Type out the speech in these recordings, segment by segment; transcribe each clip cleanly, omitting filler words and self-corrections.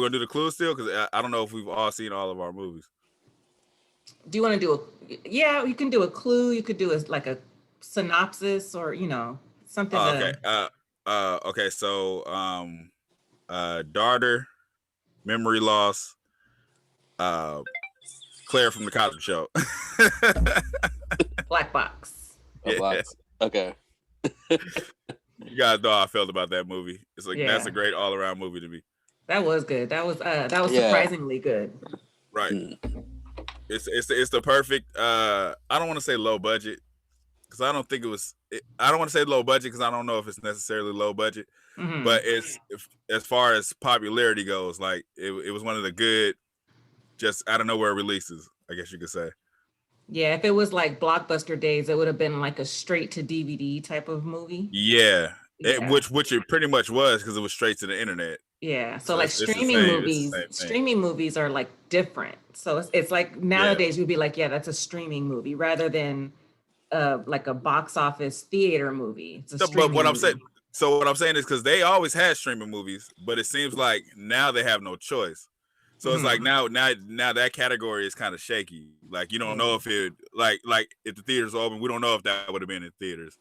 we gonna do the clues still? Because I don't know if we've all seen all of our movies. Do you want to do yeah, you can do a clue. You could do like a synopsis or, something Okay. Okay. So, daughter, memory loss, Claire from the Cosby Show. Black Box. Yeah. Box. Okay. You guys know how I felt about that movie. It's like that's a great all around movie to me. That was good. That was surprisingly good. Right. It's the perfect. I don't want to say low budget because I don't think it was. I don't want to say low budget because I don't know if it's necessarily low budget. Mm-hmm. But as far as popularity goes, like it was one of the good, just out of nowhere releases, I guess you could say. Yeah, if it was like Blockbuster days, it would have been like a straight to DVD type of movie. Yeah. Which it pretty much was because it was straight to the internet. Yeah, so like streaming movies are like different. So it's like nowadays you'd be like, yeah, that's a streaming movie rather than like a box office theater movie. It's a streaming movie. What I'm saying is because they always had streaming movies, but it seems like now they have no choice. So it's like now that category is kind of shaky. Like you don't know if it like if the theaters are open, we don't know if that would have been in theaters.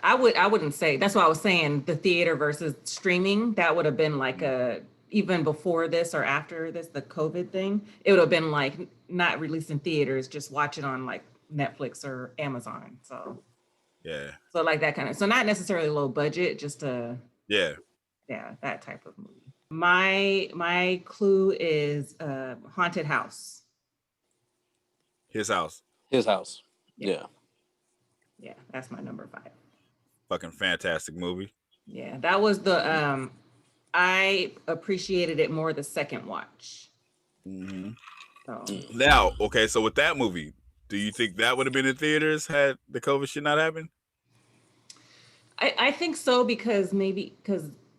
I wouldn't say. That's why I was saying the theater versus streaming. That would have been like even before this or after this, the COVID thing. It would have been like not released in theaters, just watch it on like Netflix or Amazon. So so like that kind of. So not necessarily low budget, just that type of movie. My clue is haunted house. His house. Yeah, that's my number 5. Fucking fantastic movie. Yeah, that was the I appreciated it more the second watch. Mm-hmm. Now, okay, so with that movie, do you think that would have been in theaters had the COVID shit not happened? I think so because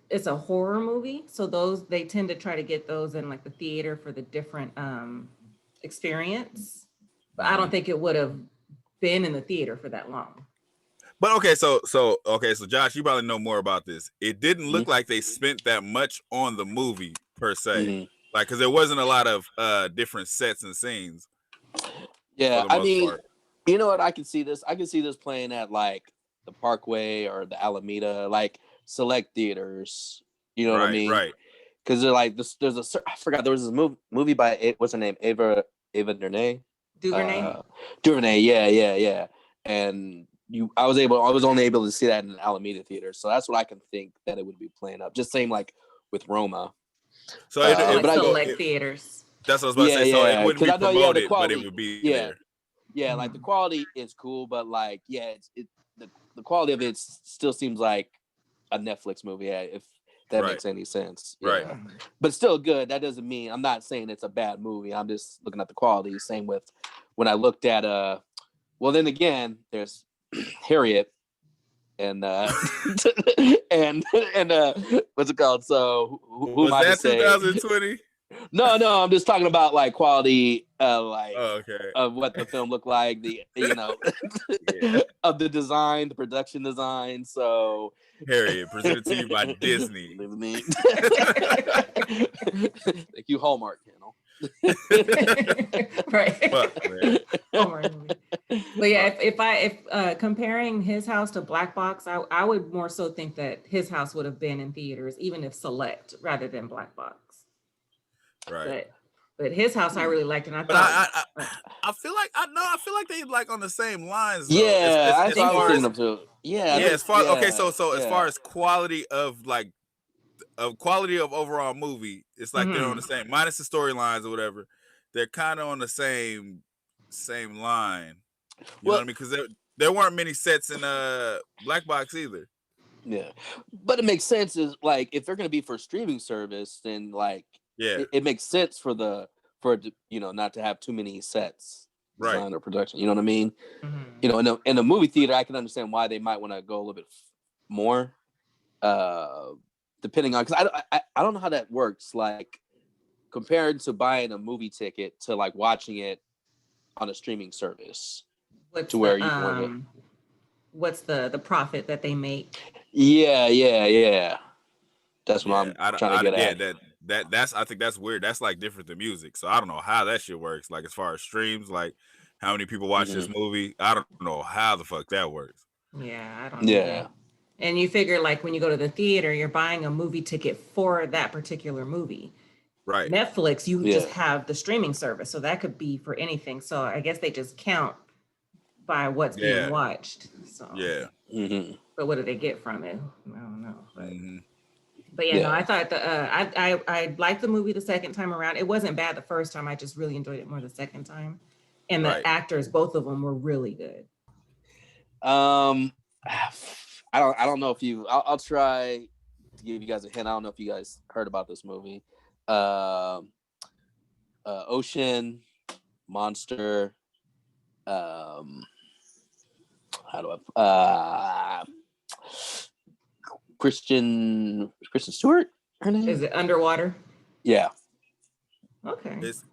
it's a horror movie, so they tend to try to get those in like the theater for the different experience. But I don't think it would have been in the theater for that long. But okay, so Josh, you probably know more about this. It didn't look like they spent that much on the movie per se, like because there wasn't a lot of different sets and scenes. Yeah, I mean, you know what? I can see this playing at like the Parkway or the Alameda, like select theaters. You know what I mean? Right. Because they're like this. I forgot there was this movie by what's her name? Ava DuVernay. DuVernay. Yeah. And I was only able to see that in an Alameda theater, so that's what I can think that it would be playing up. Just same like with Roma. So select theaters. That's what I was about to say. So it wouldn't be promoted, but it would be there. Yeah, like the quality is cool, but like the quality of it still seems like a Netflix movie. If that makes any sense. Right. But still good. That doesn't mean I'm not saying it's a bad movie. I'm just looking at the quality. Same with when I looked at well then again there's Harriet and what's it called? So who might that 2020? No, I'm just talking about like quality, of what the film looked like, of the design, the production design. So Harriet, presented to you by Disney. Thank you, Hallmark Channel. Right. Fuck, man. Hallmark movie. But yeah, if comparing His House to Black Box, I would more so think that His House would have been in theaters, even if select rather than Black Box. Right. But His House I really liked, and I feel like they like on the same lines. Though. Yeah, I think I was thinking of too. Yeah. As far as quality of overall movie, it's like they're on the same, minus the storylines or whatever. They're kind of on the same line. You know what I mean? Because there weren't many sets in Black Box either. Yeah, but it makes sense. Is like if they're going to be for streaming service, then like it makes sense for not to have too many sets design or production. You know what I mean? Mm-hmm. You know, in a movie theater, I can understand why they might want to go a little bit more, depending on because I don't know how that works. Like compared to buying a movie ticket to like watching it on a streaming service, what's the profit that they make? Yeah. That's what I'm trying to get at. I think that's weird. That's like different than music. So I don't know how that shit works. Like as far as streams, like how many people watch this movie, I don't know how the fuck that works. Yeah, I don't know. And you figure like when you go to the theater, you're buying a movie ticket for that particular movie. Right. Netflix, you just have the streaming service, so that could be for anything. So I guess they just count by what's being watched. So but what do they get from it? I don't know. But no, I thought I liked the movie the second time around. It wasn't bad the first time. I just really enjoyed it more the second time. And the actors, both of them, were really good. I don't know if you. I'll try to give you guys a hint. I don't know if you guys heard about this movie. Ocean, Monster. How do I? Kristen Stewart. Her name is it Underwater? Yeah. Okay. Is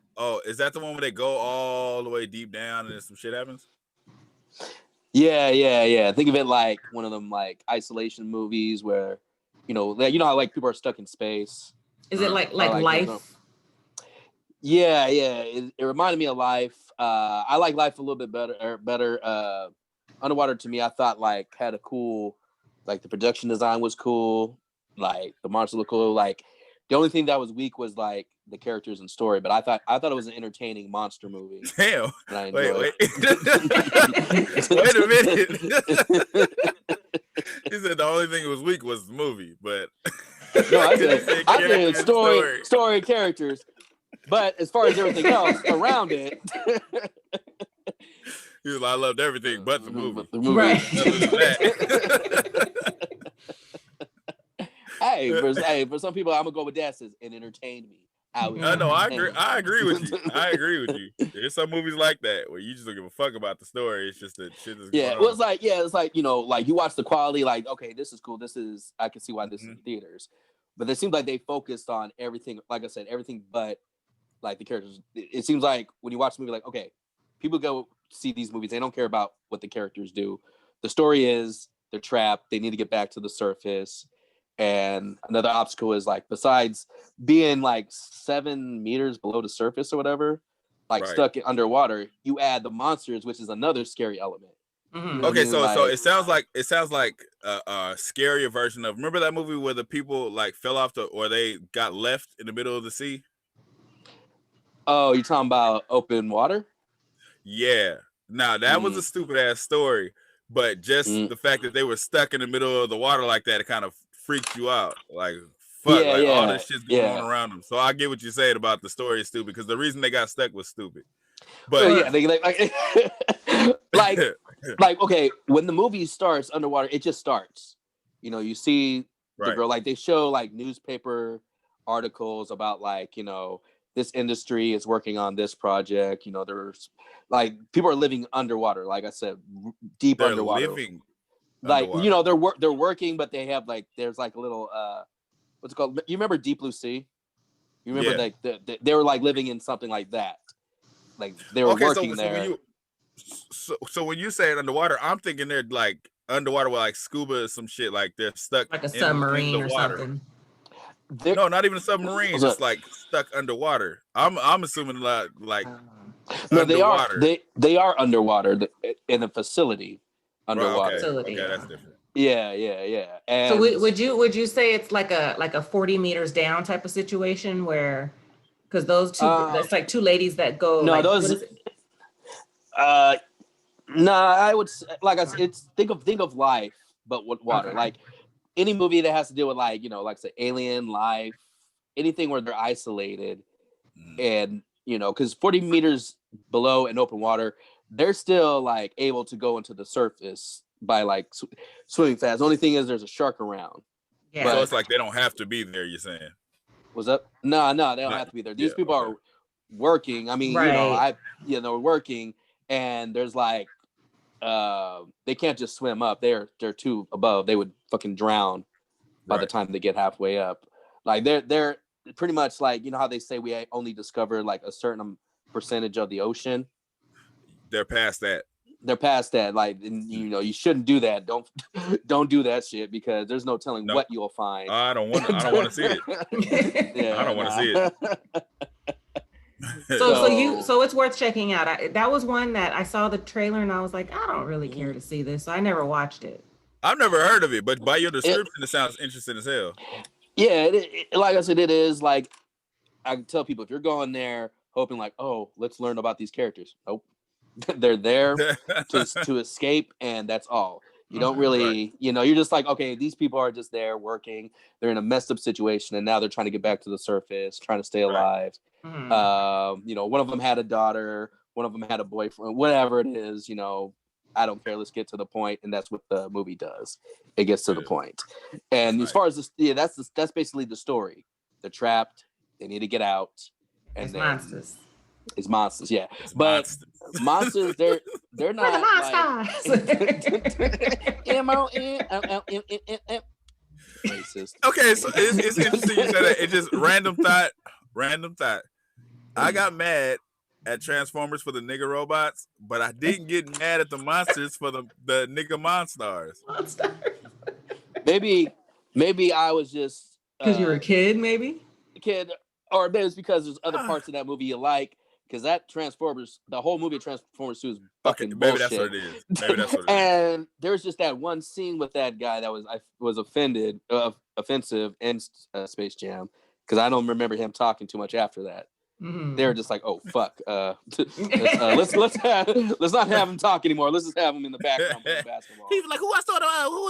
that the one where they go all the way deep down and some shit happens? Yeah. Think of it like one of them like isolation movies where, how like people are stuck in space. Is it like Life? Yeah. It reminded me of Life. I like Life a little bit better. Underwater to me, I thought like had a cool, like the production design was cool, like the monsters look cool. Like the only thing that was weak was like the characters and story, but I thought it was an entertaining monster movie. Damn. Wait. Wait a minute. He said the only thing that was weak was the movie, but no, I said story characters. But as far as everything else around it, he was like, I loved everything but the movie. Right. Hey, for some people, I'm gonna go with that. Says it entertained me. I agree with you. There's some movies like that where you just don't give a fuck about the story. It's just that shit is going on. It's like like you watch the quality, like okay, this is cool. I can see why this is in theaters, but it seems like they focused on everything. Like I said, everything but like the characters. It seems like when you watch the movie, like okay, people go see these movies. They don't care about what the characters do. The story is they're trapped. They need to get back to the surface. And another obstacle is like, besides being like 7 meters below the surface or whatever, like stuck underwater, you add the monsters, which is another scary element. Mm-hmm. Okay, so it sounds like a scarier version of, remember that movie where the people like fell off or they got left in the middle of the sea? Oh, you're talking about Open Water? Yeah. Now that was a stupid ass story, but just the fact that they were stuck in the middle of the water like that, it kind of freaks you out. Like fuck, all this shit's going on around them. So I get what you're saying about the story is stupid because the reason they got stuck was stupid. But they like okay, when the movie starts underwater, it just starts. You see the girl, like they show like newspaper articles about like, this industry is working on this project. There's like people are living underwater, like I said, deep underwater. Like underwater. They're working, but they have like there's like a little what's it called? You remember Deep Blue Sea? You remember like they were like living in something like that. Like they were working there. So when you say it underwater, I'm thinking they're like underwater with like scuba or some shit, like they're stuck like a submarine or something. No, not even a submarine, just like stuck underwater. I'm assuming like no, underwater. They are underwater in a facility underwater. Okay, that's different. Yeah. And so would you say it's like a 40 meters down type of situation where, because those two that's like two ladies that go. No, like, those. I would like I said, it's think of Life, but with water. Okay. Like any movie that has to deal with like like say Alien, Life, anything where they're isolated, and because 40 meters below in open water, they're still like able to go into the surface by like swimming fast. The only thing is there's a shark around. Yeah. So it's like they don't have to be there. You're saying? What's up? No, they don't have to be there. These people are working. I mean, they're working, and there's like they can't just swim up. They're too above. They would fucking drown by the time they get halfway up. Like they're pretty much like how they say we only discover like a certain percentage of the ocean. They're past that. they're past that. Like, you shouldn't do that. Don't do that shit because there's no telling what you'll find. I don't want to see it. Yeah, I don't want to see it. So it's worth checking out. That was one that I saw the trailer and I was like, I don't really care to see this, so I never watched it. I've never heard of it, but by your description, it sounds interesting as hell. Yeah, like I said, it is. Like, I tell people, if you're going there hoping like, oh, let's learn about these characters. Nope. They're there to escape, and that's all. You don't really, you're just like, okay, these people are just there working. They're in a messed up situation, and now they're trying to get back to the surface, trying to stay alive. One of them had a daughter, one of them had a boyfriend, whatever it is, I don't care. Let's get to the point, and that's what the movie does. It gets to the point. And as far as that's basically the story. They're trapped. They need to get out. And it's monsters. It's monsters, yeah. But monsters, they're not racist. Okay, so it's interesting you said that. It just random thought. I got mad at Transformers for the nigga robots, but I didn't get mad at the monsters for the nigga monstars. Maybe I was just because you were a kid, maybe. Or maybe it's because there's other parts of that movie you like. Because that Transformers, the whole movie of Transformers 2 is fucking bullshit. That's what it is. And there's just that one scene with that guy that was offensive in Space Jam. Because I don't remember him talking too much after that. They were just like, oh fuck, let's not have him talk anymore. Let's just have him in the background playing basketball. He was like, who was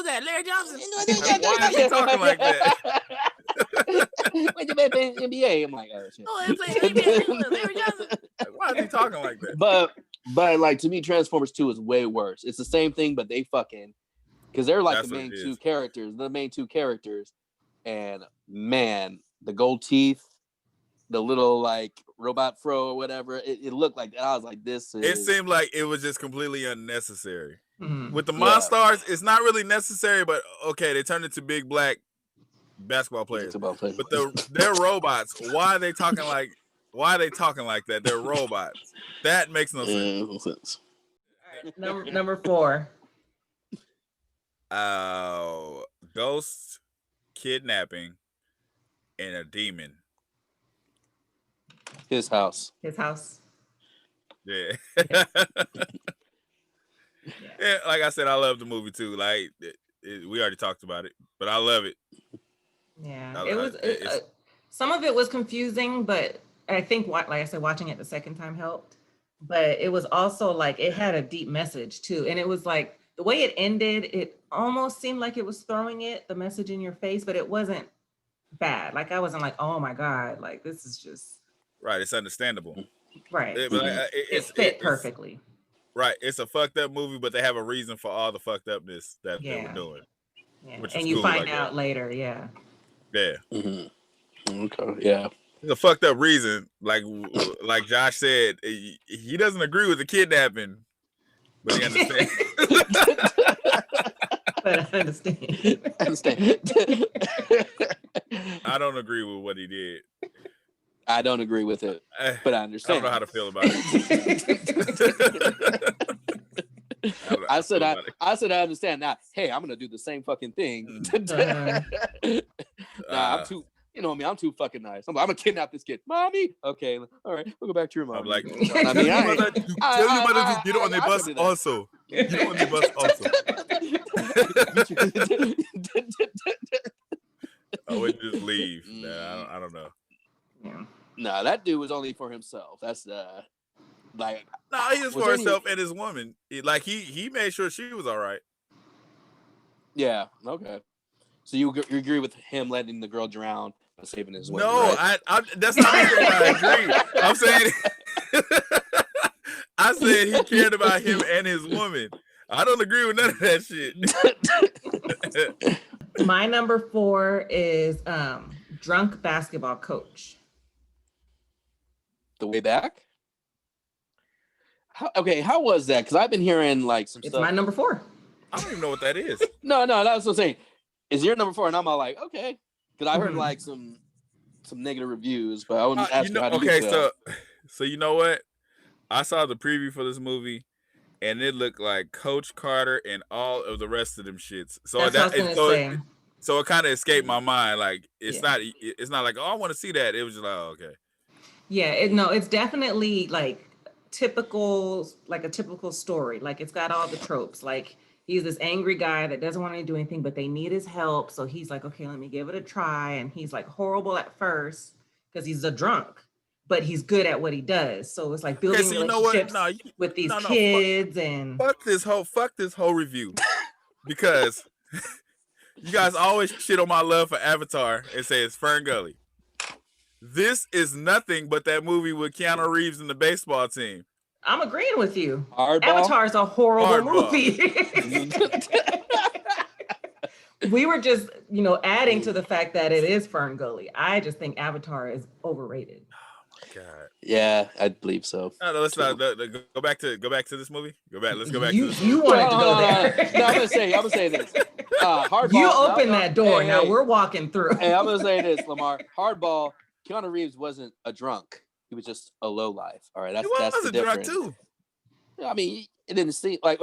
that? Larry Johnson? Why is he talking like that? Wait, you playing NBA? I'm like, oh shit. Oh, they playing NBA. Larry Johnson. Why is he talking like that? But like, to me, Transformers 2 is way worse. It's the same thing, but they fucking, because they're like the main two characters, and man, the gold teeth, the little like robot fro or whatever, it looked like that. I was like, this is... It seemed like it was just completely unnecessary. With the Monstars, it's not really necessary, but okay, they turned into big black basketball players. But they're robots. Why are they talking like that? They're robots. That makes no sense. No sense. All right, number 4. Ghost kidnapping and a demon. His house. Yeah. Yeah, like I said, I love the movie too. Like we already talked about it, but I love it. Yeah, it was. Some of it was confusing, but I think, like I said, watching it the second time helped. But it was also like it had a deep message too, and it was like the way it ended. It almost seemed like it was throwing the message in your face, but it wasn't bad. Like I wasn't like, oh my god, like this is just right. It's understandable. Right. It fit perfectly. Right. It's a fucked up movie, but they have a reason for all the fucked upness that they were doing. Yeah. And you find out later. Yeah. Yeah. Okay. Yeah. It's a fucked up reason. Like Josh said, he doesn't agree with the kidnapping, but he understands. But I understand. I don't agree with what he did. I don't agree with it, but I understand. I don't know how to feel about it. I said I understand. Now, hey, I'm gonna do the same fucking thing. I'm too. You know me, I'm too fucking nice. I'm gonna kidnap this kid. Mommy? Okay, all right, we'll go back to your mom. I'm like, I mean, tell your mother to get on the bus also. Get on the bus also. I would just leave. Nah, I don't know. Yeah. Nah, that dude was only for himself. That's like. No, he was for himself and his woman. He made sure she was all right. Yeah. Okay. So you agree with him letting the girl drown by saving his woman? No, right? I that's not saying I agree. I'm saying I said he cared about him and his woman. I don't agree with none of that shit. My number 4 is drunk basketball coach. The Way Back? How was that? Because I've been hearing like some stuff. It's my number 4. I don't even know what that is. No, that's what I'm saying. Is your number 4? And I'm all like, okay. Because I heard like some negative reviews, but I wouldn't ask you how to do so. So you know what? I saw the preview for this movie, and it looked like Coach Carter and all of the rest of them shits. So That's what I was gonna say. So it kind of escaped my mind. Like it's not like, oh, I want to see that. It was just like, oh, okay. Yeah, it's definitely like a typical story. Like it's got all the tropes. Like he's this angry guy that doesn't want to do anything, but they need his help. So he's like, okay, let me give it a try. And he's like horrible at first because he's a drunk, but he's good at what he does. So it's like building relationships with these kids and fuck this whole review because you guys always shit on my love for Avatar and say it's Fern Gully. This is nothing but that movie with Keanu Reeves and the baseball team. I'm agreeing with you. Hardball? Avatar is a horrible movie. We were just, adding to the fact that it is Fern Gully. I just think Avatar is overrated. Oh my God. Yeah, I believe so. No, let's not go back to this movie. Let's go back to this. You wanted to go there. No, I'm gonna say this. Hardball. You open that door. Now we're walking through. Hey, I'm gonna say this, Lamar. Hardball. Keanu Reeves wasn't a drunk. He was just a lowlife. All right, that's the difference. Drunk too. I mean, it didn't seem like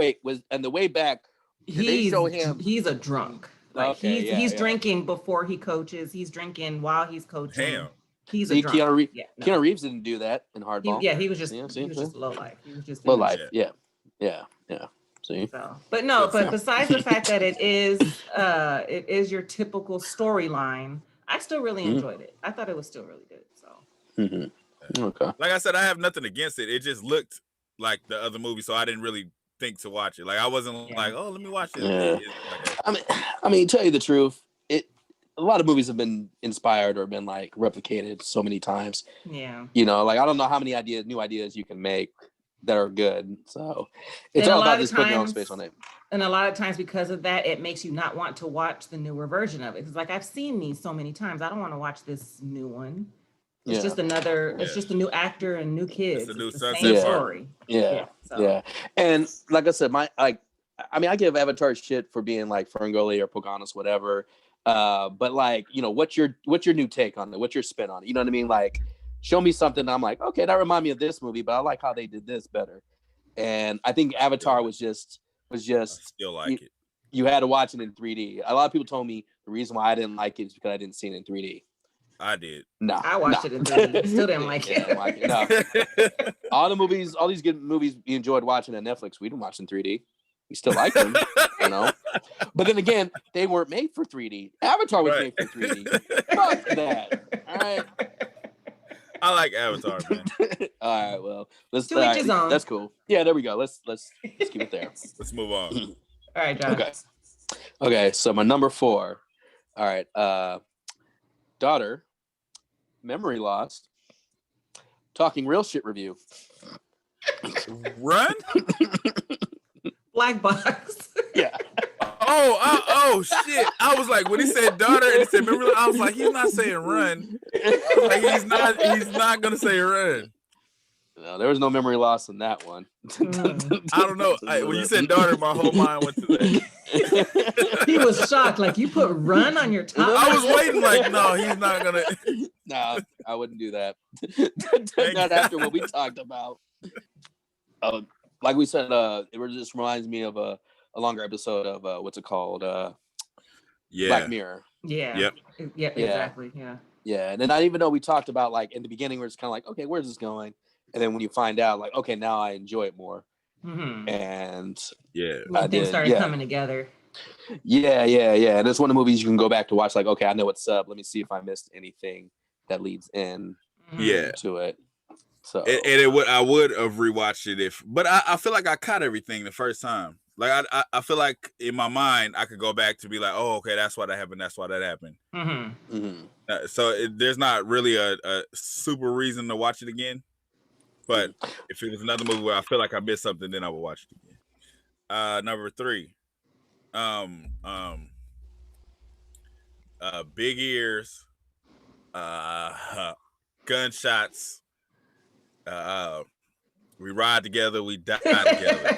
and the way back. They show him. He's a drunk. Like he's drinking before he coaches. He's drinking while he's coaching. Damn. He's a drunk. Keanu Reeves didn't do that in Hardball. He was just low life. He was just low life. Yeah. See. So, but besides the fact that it is your typical storyline, I still really enjoyed it. I thought it was still really good. So. Okay. Like I said, I have nothing against it. It just looked like the other movie, so I didn't really think to watch it. Like I wasn't like, oh, let me watch it. Yeah. I mean, tell you the truth, a lot of movies have been inspired or been like replicated so many times. Yeah. Like I don't know how many new ideas you can make that are good. So it's all about just putting your own space on it. And a lot of times because of that, it makes you not want to watch the newer version of it. It's like I've seen these so many times. I don't want to watch this new one. It's just it's just a new actor and new kids. It's a new same story. Yeah. And like I said, I give Avatar shit for being like Fern Gully or Pocahontas, whatever. But like, what's your new take on it? What's your spin on it? You know what I mean? Like, show me something. I'm like, okay, that reminds me of this movie, but I like how they did this better. And I think Avatar was just I still like it. You had to watch it in 3D. A lot of people told me the reason why I didn't like it is because I didn't see it in 3D. I did. No, I watched it in 3D. Still didn't like it. No. All these good movies you enjoyed watching on Netflix, we didn't watch in 3D. We still like them, But then again, they weren't made for 3D. Avatar was made for 3D. Fuck that. All right. I like Avatar, man. All right, well, let's. That's cool. Yeah, there we go. Let's keep it there. Let's move on. All right, John. Okay. So my number 4. All right. Daughter, memory lost. Talking real shit review. Run. Black box. Yeah. Oh shit! I was like, when he said daughter and he said memory, I was like, he's not saying run. Like he's not gonna say run. No, there was no memory loss in that one. I don't know. When you said daughter, my whole mind went to that. He was shocked. Like, you put run on your top. I was waiting. Like, no, he's not gonna. No, I wouldn't do that. Not after what we talked about. Like we said, it just reminds me of a longer episode of what's it called? Black Mirror. Yeah. Yep. Yeah. Exactly. Yeah. Yeah, and then I even though we talked about like in the beginning, we're just kind of like, okay, where's this going? And then when you find out, like, okay, now I enjoy it more. Mm-hmm. And when things started coming together. Yeah. And it's one of the movies you can go back to watch. Like, okay, I know what's up. Let me see if I missed anything that leads in. To it. So I would have rewatched it but I feel like I caught everything the first time. Like I feel like in my mind I could go back to be like, oh, okay, that's why that happened. That's why that happened. Mm-hmm. Mm-hmm. So there's not really a super reason to watch it again. But if it was another movie where I feel like I missed something, then I would watch it again. Number 3, big ears, gunshots. We ride together, we die together.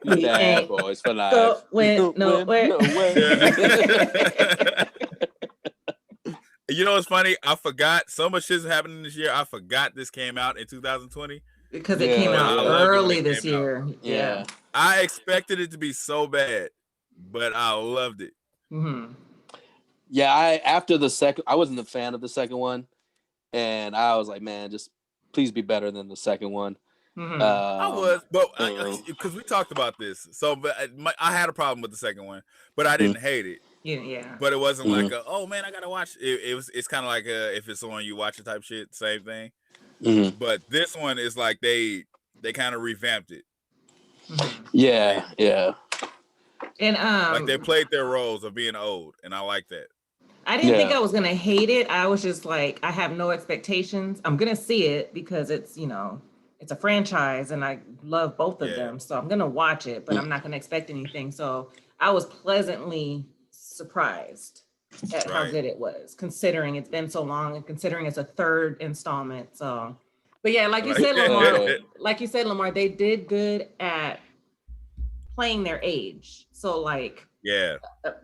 Bad boys for life. Nowhere. You know what's funny? I forgot so much shit's happening this year. I forgot this came out in 2020. Because it came out early this year. Yeah. I expected it to be so bad, but I loved it. Mm-hmm. Yeah, after the second, I wasn't a fan of the second one, and I was like, man, just please be better than the second one. Mm-hmm. I was, but because we talked about this, so but I had a problem with the second one, but I didn't hate it. Yeah. But it wasn't like oh man, I gotta watch it. It's kind of like if it's on you watch it type shit, same thing. Mm-hmm. But this one is like they kind of revamped it. Mm-hmm. Yeah. And like they played their roles of being old, and I like that. I didn't think I was gonna hate it. I was just like, I have no expectations. I'm gonna see it because it's, it's a franchise and I love both of them. So I'm gonna watch it, but I'm not gonna expect anything. So I was pleasantly surprised at how good it was, considering it's been so long and considering it's a third installment. So, but yeah, like you said, Lamar, they did good at playing their age. So like,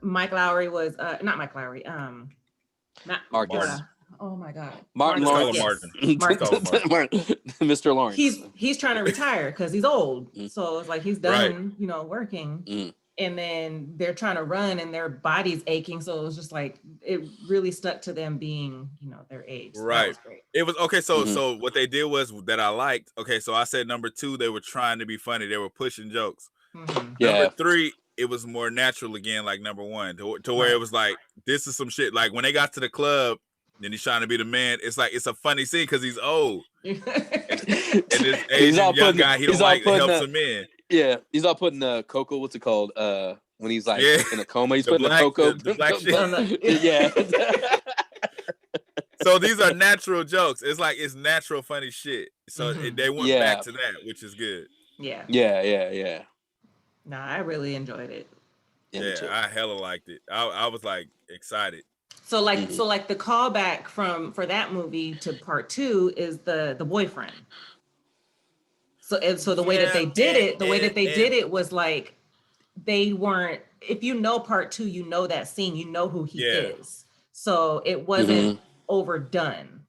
Mike Lowry was not Mike Lowry, not Marcus. Oh my God, Martin Lawrence. Mr. Lawrence. He's trying to retire because he's old. So it's like he's done, working. And then they're trying to run and their body's aching. So it was just like, it really stuck to them being, their age. So right. Was great. It was okay. So what they did was that I liked. Okay. So I said number 2, they were trying to be funny. They were pushing jokes. Number 3, it was more natural again, like number 1 to where it was like, this is some shit. Like when they got to the club, then he's trying to be the man. It's like, it's a funny scene because he's old. and this Asian young guy, he don't like helps him in. Yeah, he's all putting cocoa. What's it called? When he's like in a coma, he's putting the cocoa. The black shit. Yeah. So these are natural jokes. It's like it's natural funny shit. So they went back to that, which is good. Yeah. No, I really enjoyed it. Yeah, I hella liked it. I was like excited. So like the callback for that movie to part 2 is the boyfriend. So the way that they did it, was like they weren't. If you know part 2, you know that scene, you know who he is. So it wasn't overdone.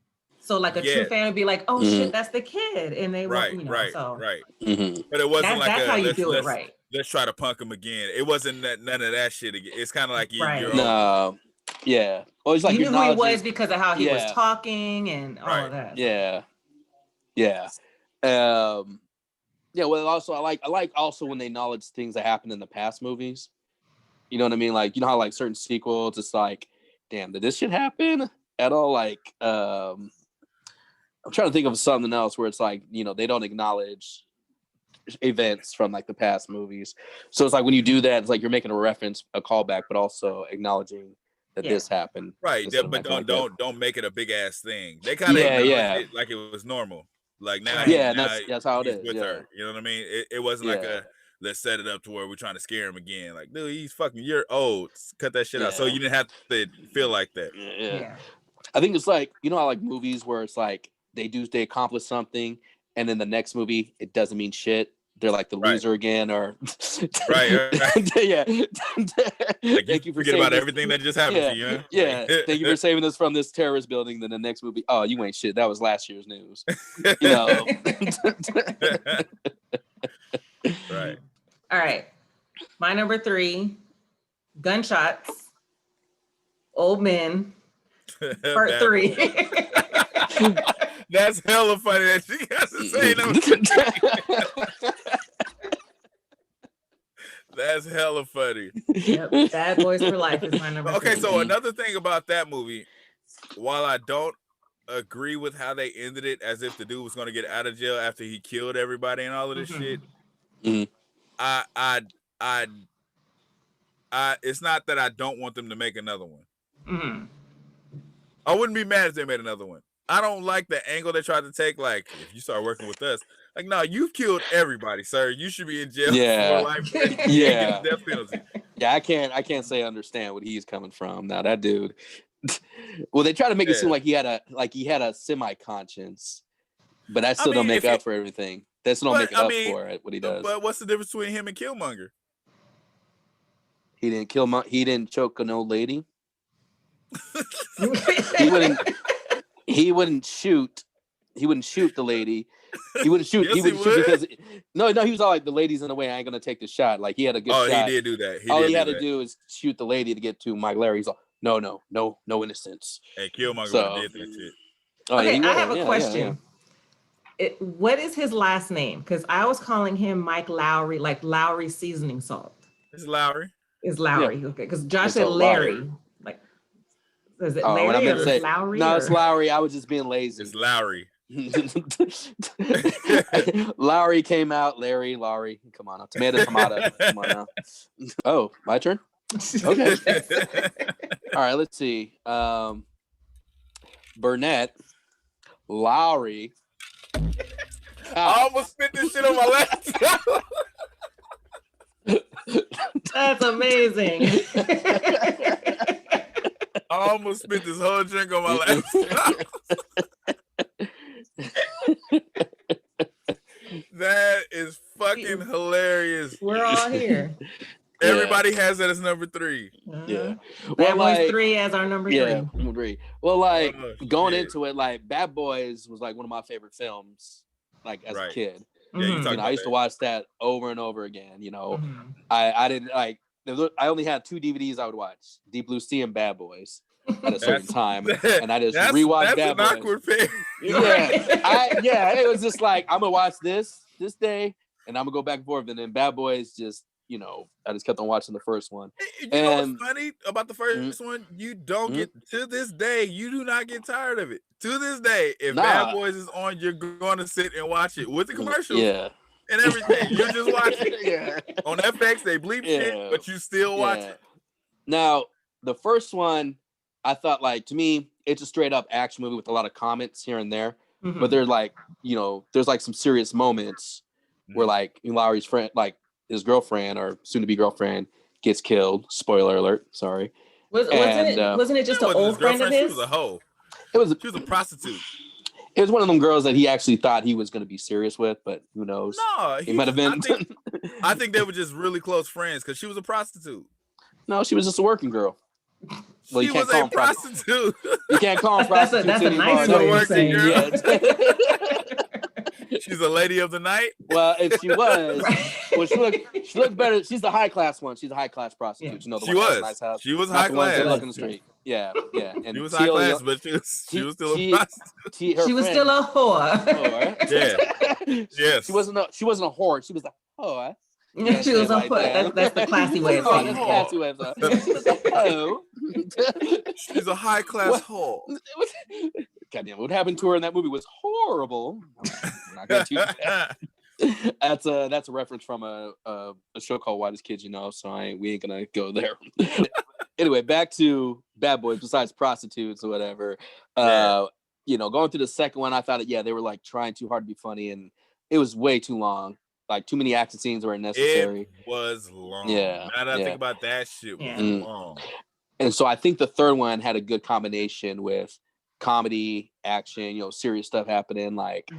So like a true fan would be like, oh shit, that's the kid, and they right. But it wasn't that's how you do it right. Let's try to punk him again. It wasn't none of that shit again. It's kind of like you're no. Yeah. Well, it's like you knew who he was because of how he was talking and all of that. Yeah. Yeah. Well, also I like also when they acknowledge things that happened in the past movies. You know what I mean? Like, how like certain sequels, it's like, damn, did this shit happen at all? Like, I'm trying to think of something else where it's like, they don't acknowledge events from like the past movies. So it's like when you do that, it's like you're making a reference, a callback, but also acknowledging that this happened. Right. But don't make it a big ass thing. They kind of it like it was normal. Like now, that's how it is with her. You know what I mean? It wasn't like let's set it up to where we're trying to scare him again. Like, dude, he's fucking, you're old. Cut that shit out. So you didn't have to feel like that. Yeah. I think it's like, how like movies where it's like they accomplish something, and then the next movie it doesn't mean shit. They're like the loser again, or right. Yeah. Like thank you for forget about everything that just happened to you. Huh? Yeah. Thank you for saving us from this terrorist building. Then the next movie, oh, you ain't shit. That was last year's news. Right. All right. My number 3, Gunshots, Old Men, part 3. That's hella funny that she has to say number 3. That's hella funny. Yep. Bad Boys for Life is my number 3. Okay, so another thing about that movie, while I don't agree with how they ended it, as if the dude was going to get out of jail after he killed everybody and all of this shit, I it's not that I don't want them to make another one. I wouldn't be mad if they made another one. I don't like the angle they tried to take. Like, if you start working with us, like, no, you've killed everybody, sir. You should be in jail for life. Yeah. Death penalty. Yeah, I can't say I understand what he's coming from. Now that dude. Well, they try to make it seem like he had a semi-conscience, but that still don't make up for everything. That's not making up for it. What he does. But what's the difference between him and Killmonger? He didn't choke an old lady. He wouldn't shoot shoot the lady. He wouldn't shoot. Yes, he wouldn't shoot because he was all like, the lady's in the way. I ain't gonna take the shot. Like he had a good shot. Oh, he did do that. All he had to do is shoot the lady to get to Mike Larry. He's like, no innocence. And Killmonger did that shit. Okay, I have a question. What is his last name? Because I was calling him Mike Lowry, like Lowry seasoning salt. It's Lowry. It's Lowry. Yeah. Okay, because Josh said Larry. Like, is it Larry or say, Lowry? No, it's Lowry. I was just being lazy. It's Lowry. Lowry came out. Larry. Come on, tomato. Come on now. Oh, my turn. Okay. All right. Let's see. Burnett, Lowry. I almost spit this shit on my laptop. That's amazing. I almost spit this whole drink on my laptop. That is fucking hilarious. We're all here. Everybody has that as number 3. Yeah. Bad Boys 3 as our number 3. Yeah, number 3. Well, like going into it, like Bad Boys was like one of my favorite films, like as a kid. Yeah, I used to watch that over and over again. I didn't like. I only had 2 DVDs I would watch: Deep Blue Sea and Bad Boys at a certain time, and I just rewatched Bad Boys. That's an awkward pair. It was just like I'm gonna watch this day, and I'm gonna go back and forth, and then Bad Boys just. I just kept on watching the first one. You know what's funny about the first one? You don't get, to this day, you do not get tired of it. To this day, if Bad Boys is on, you're going to sit and watch it with the commercials and everything. You just watch it. On FX, they bleep shit, but you still watch it. Now, the first one, I thought, like, to me, it's a straight up action movie with a lot of comments here and there. But there's like, there's like some serious moments where like Lowry's friend, like, his girlfriend or soon-to-be girlfriend gets killed. Spoiler alert. Sorry. Wasn't it just an old friend of his? She was a hoe. She was a prostitute. It was one of them girls that he actually thought he was going to be serious with, but who knows? No, he might have been. I think they were just really close friends because she was a prostitute. No, she was just a working girl. Well, she was a prostitute. You can't call them prostitutes that's a nice way of saying it. She's a lady of the night. Well, if she was, she looked better. She's the high class one. She's a high class prostitute. Yeah. She was. Nice house. She was high class. That look in the street. Yeah. And she was high class, but she was still a prostitute. She was still a whore. Yeah. Yes. She wasn't a whore. She was a whore. She was a whore. That's the classy way of saying it. She was a hoe. She's a high class whore. Goddamn, what happened to her in that movie was horrible. I'm not gonna teach that. That's a reference from a show called Whitest Kids You Know, so we ain't gonna go there. Anyway, back to Bad Boys. Besides prostitutes or whatever, going through the second one, I thought they were like trying too hard to be funny, and it was way too long. Like too many action scenes were unnecessary. It was long. Yeah. Now that I think about that shit, was long. And so I think the third one had a good combination with comedy, action, serious stuff happening. Like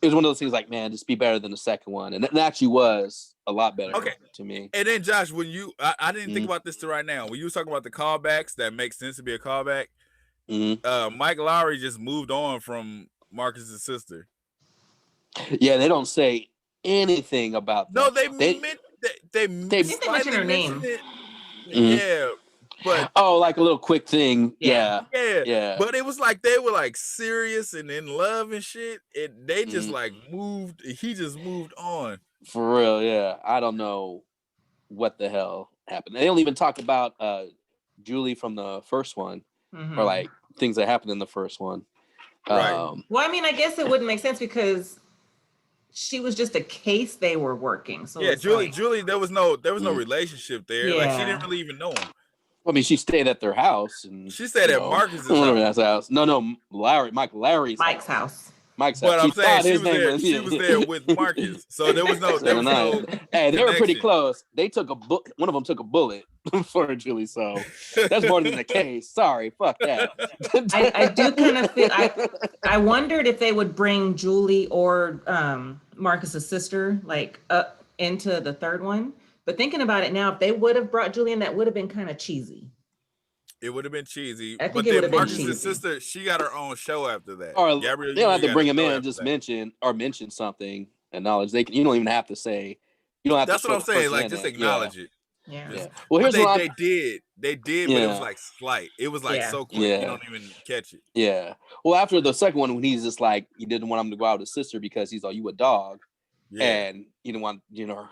it was one of those things like, man, just be better than the second one. And it actually was a lot better to me. And then Josh, when I didn't think about this till right now. When you was talking about the callbacks, that makes sense to be a callback. Mike Lowry just moved on from Marcus's sister. Yeah, they don't say anything about that. No, they mentioned her name. Yeah. But like a little quick thing. Yeah. But it was like they were like serious and in love and shit. They just like moved. He just moved on. For real, yeah. I don't know what the hell happened. They don't even talk about Julie from the first one or like things that happened in the first one. Right. Well, I mean, I guess it wouldn't make sense because she was just a case they were working. So Julie, there was no relationship there. Like she didn't really even know him. I mean, she stayed at their house, and she stayed at Marcus's house. No, Larry's house. Mike's but house. I'm saying she was there with Marcus, so there was no. Hey, they were pretty close. They took one of them took a bullet for Julie, so that's more than the case. Sorry, fuck that. I do kind of feel. I wondered if they would bring Julie or Marcus's sister like up into the third one. But thinking about it now, if they would have brought Julie in, that would have been kind of cheesy. It would have been cheesy. I think but it would then have been Marcus's cheesy. sister, she got her own show after that. Or Gabrielle, they don't have to bring him in and just that. mention something, acknowledge. You don't even have to say. You don't have That's to. That's what I'm saying. Like, just acknowledge it. Yeah. Well, here's what they did, but it was like slight. It was like so quick, you don't even catch it. Yeah. Well, after the second one, when he's just like, he didn't want him to go out with his sister because he's like, you a dog, and he didn't want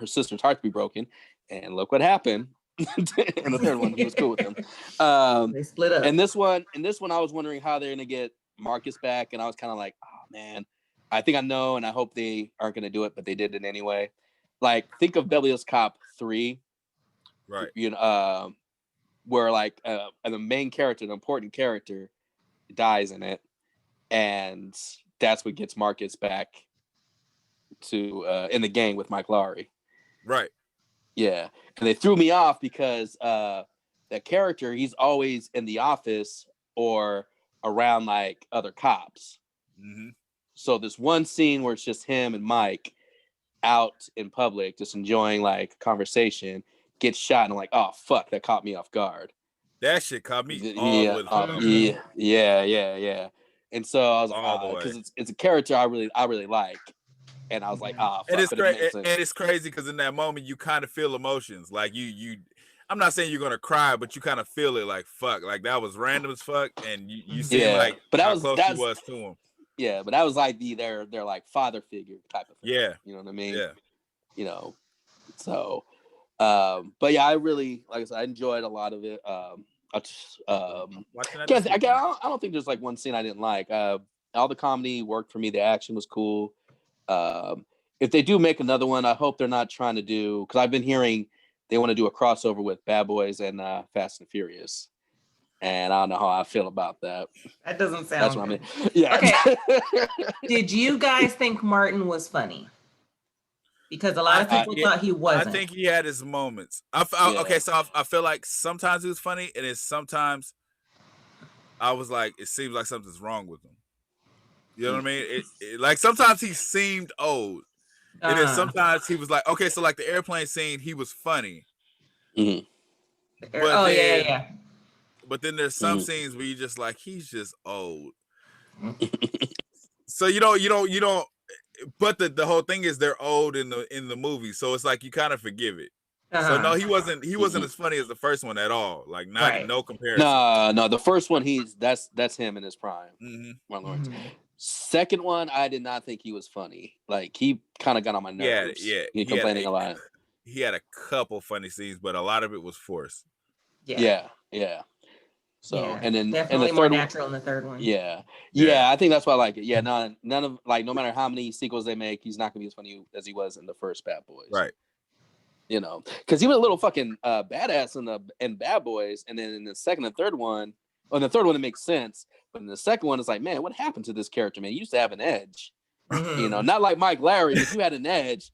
her sister's heart to be broken. And look what happened. And the third one, he was cool with them. They split up. And this one, I was wondering how they're gonna get Marcus back, and I was kind of like, oh man, I think I know, and I hope they aren't gonna do it, but they did it anyway. Like, think of Beverly Hills Cop 3. Right. Where like the main character, the important character, dies in it, and that's what gets Marcus back to in the gang with Mike Lowry. Right. Yeah. And they threw me off because that character, he's always in the office or around like other cops. Mm-hmm. So this one scene where it's just him and Mike out in public, just enjoying like conversation, gets shot, and I'm like, oh fuck, that caught me off guard. That shit caught me yeah. And so I was like, because it's a character I really like, and I was like, fuck. And it's crazy because in that moment you kind of feel emotions, like you. I'm not saying you're gonna cry, but you kind of feel it, like fuck, like that was random as fuck, and you see like but how close he was to him. Yeah, but that was like their like father figure type of thing. Yeah, you know what I mean. Yeah, so. But yeah, I really, like I said, I enjoyed a lot of it. I don't think there's like one scene I didn't like. All the comedy worked for me. The action was cool. If they do make another one, I hope they're not trying to do, because I've been hearing they want to do a crossover with Bad Boys and Fast and Furious, and I don't know how I feel about that. That doesn't sound. That's what I mean. Yeah. Okay. Did you guys think Martin was funny? Because a lot of people thought he wasn't. I think he had his moments. Okay, so I feel like sometimes he was funny, and then sometimes I was like, it seems like something's wrong with him. You know what I mean? Like sometimes he seemed old, and then sometimes he was like, okay, so like the airplane scene, he was funny. Mm-hmm. Yeah. But then there's some scenes where you just like, he's just old. So you don't. But the whole thing is they're old in the movie, so it's like you kind of forgive it. So no, he wasn't as funny as the first one at all. Like no comparison. No, the first one that's him in his prime. Mm-hmm. Second one, I did not think he was funny. Like he kind of got on my nerves. Yeah. He complaining a lot. He had a couple funny scenes, but a lot of it was forced. Yeah. So and then definitely and more natural in the third one. Yeah. I think that's why I like it. Yeah, none of like, no matter how many sequels they make, he's not gonna be as funny as he was in the first Bad Boys. Right. Because he was a little fucking badass in Bad Boys, and then in the second and third one, it makes sense, but in the second one, it's like, man, what happened to this character? Man, he used to have an edge. Not like Mike Lowry. If you had an edge,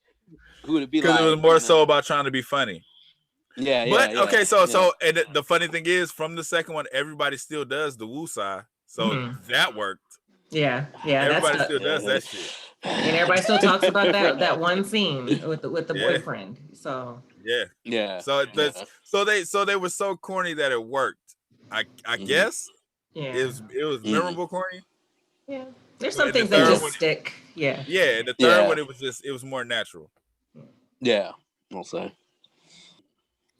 who would it be? Like? Because it was more so about trying to be funny. Okay, so and the funny thing is, from the second one, everybody still does the woosah, so that worked. Yeah. Everybody still does that shit, and everybody still talks about that one scene with the boyfriend. So yeah. So they were so corny that it worked. I guess. Yeah. It was memorable corny. Yeah. There's some things that just stick. Yeah. Yeah. The third one, it was more natural. Yeah. I'll say.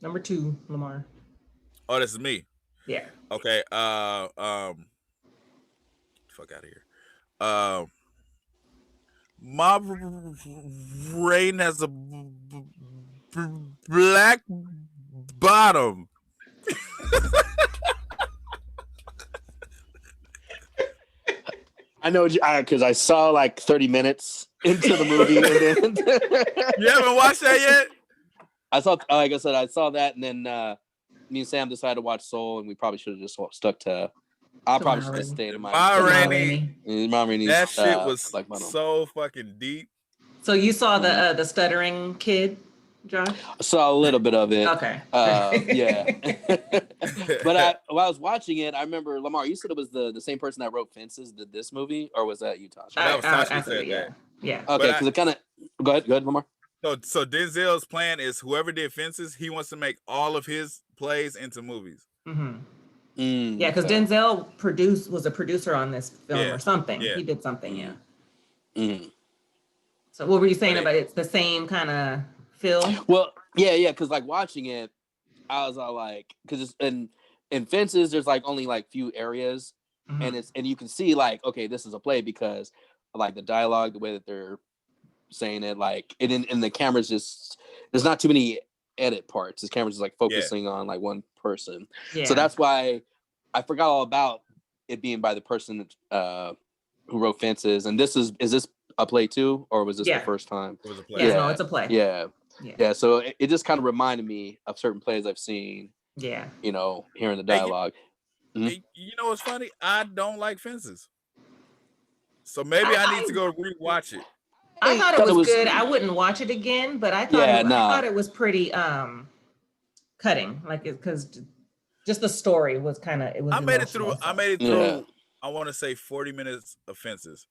Number 2, Lamar. Oh, this is me. Yeah. Okay. Fuck out of here. My brain has a black bottom. I know, because I saw like 30 minutes into the movie. And then you haven't watched that yet? I saw that, and then me and Sam decided to watch Soul, and we probably should have just stuck to. I probably should have stayed in my. That shit was so fucking deep. So you saw the stuttering kid, Josh? I saw a little bit of it. Okay. Yeah. But while I was watching it, I remember, Lamar, you said it was the same person that wrote Fences did this movie, or was that you, Tasha? That was Tasha who said that. Yeah. Okay, because it kind of. Go ahead, Lamar. So Denzel's plan is whoever did Fences, he wants to make all of his plays into movies. Mm-hmm. Yeah, because Denzel was a producer on this film or something. Yeah. He did something, So what were you saying about it's the same kind of feel? Well, yeah, because like watching it, I was all like, because it's in Fences, there's like only like few areas, and you can see like, okay, this is a play because of, like the dialogue, the way that they're saying it, like, and the camera's just, there's not too many edit parts. This camera's just like focusing on like one person. Yeah. So that's why I forgot all about it being by the person who wrote Fences. And is this a play too, or was this the first time? It was a play. Yeah, no, it's a play. Yeah. So it just kind of reminded me of certain plays I've seen. Yeah. You know, hearing the dialogue. You know what's funny? I don't like Fences. So maybe I need to go rewatch it. I thought it was good. I wouldn't watch it again, but I thought it was pretty cutting, like because just the story was kind of I made it through. I want to say 40 minutes of Fences,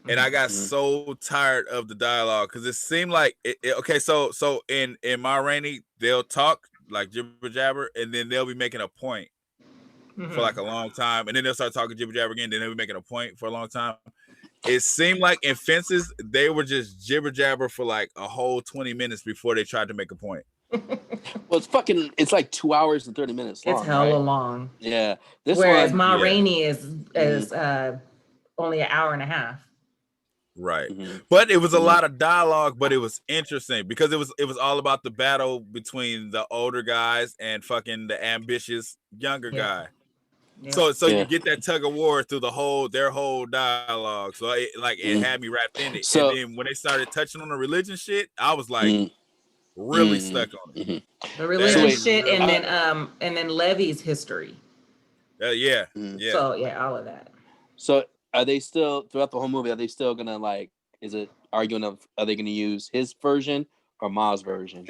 and I got so tired of the dialogue because it seemed like okay. So in Ma Rainey, they'll talk like jibber jabber, and then they'll be making a point for like a long time, and then they'll start talking jibber jabber again. Then they'll be making a point for a long time. It seemed like in Fences, they were just jibber jabber for like a whole 20 minutes before they tried to make a point. Well, it's like 2 hours and 30 minutes long. It's hella long. Yeah. Whereas Ma Rainey is only an hour and a half. Right. But it was a lot of dialogue, but it was interesting because it was all about the battle between the older guys and fucking the ambitious younger guy. Yeah. So you get that tug of war through their whole dialogue. So it had me wrapped in it. So, and then when they started touching on the religion shit, I was like really stuck on it. The religion shit, and then Levy's history. Yeah. So all of that. So are they still throughout the whole movie? Are they still gonna are they gonna use his version or Ma's version?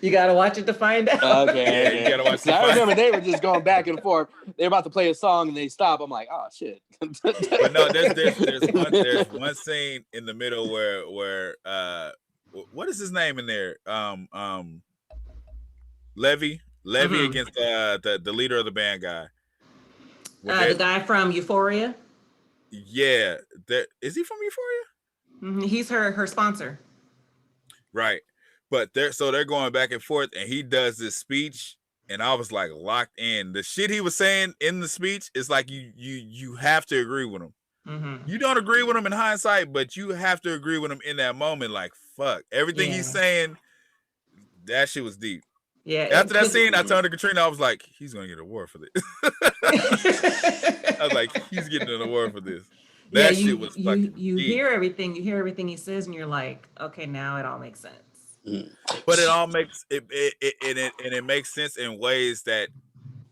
You gotta watch it to find out. Okay. You gotta watch it. I remember they were just going back and forth. They're about to play a song and they stop. I'm like, oh shit. But no, there's one scene in the middle where what is his name in there? Levy against the leader of the band guy. The guy from Euphoria. Yeah, is he from Euphoria? He's her sponsor. Right. But they're going back and forth, and he does this speech, and I was like locked in. The shit he was saying in the speech is like you have to agree with him. You don't agree with him in hindsight, but you have to agree with him in that moment. Like fuck, everything he's saying, that shit was deep. Yeah. After that scene, I turned to Katrina. I was like, he's gonna get an award for this. I was like, he's getting an award for this. That shit was fucking you deep. hear everything he says, and you're like, okay, now it all makes sense. But it all makes it makes sense in ways that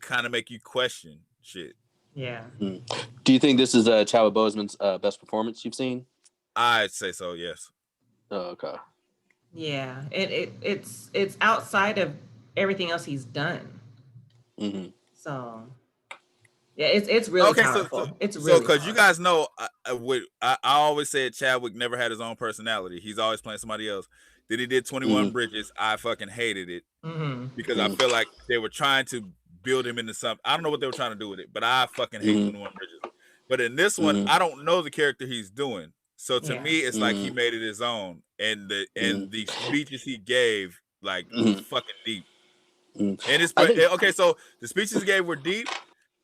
kind of make you question shit. Yeah. Do you think this is Chadwick Boseman's best performance you've seen? I'd say so. Yes. Oh, okay. Yeah. It's outside of everything else he's done. So. Yeah, it's really powerful. It's really because you guys know, I always said Chadwick never had his own personality. He's always playing somebody else. Then he did 21 Bridges. I fucking hated it because I feel like they were trying to build him into something. I don't know what they were trying to do with it, but I fucking hate 21 Bridges. But in this one, I don't know the character he's doing. So to me, it's like he made it his own. And the speeches he gave, like, fucking deep. And it's okay, so the speeches he gave were deep,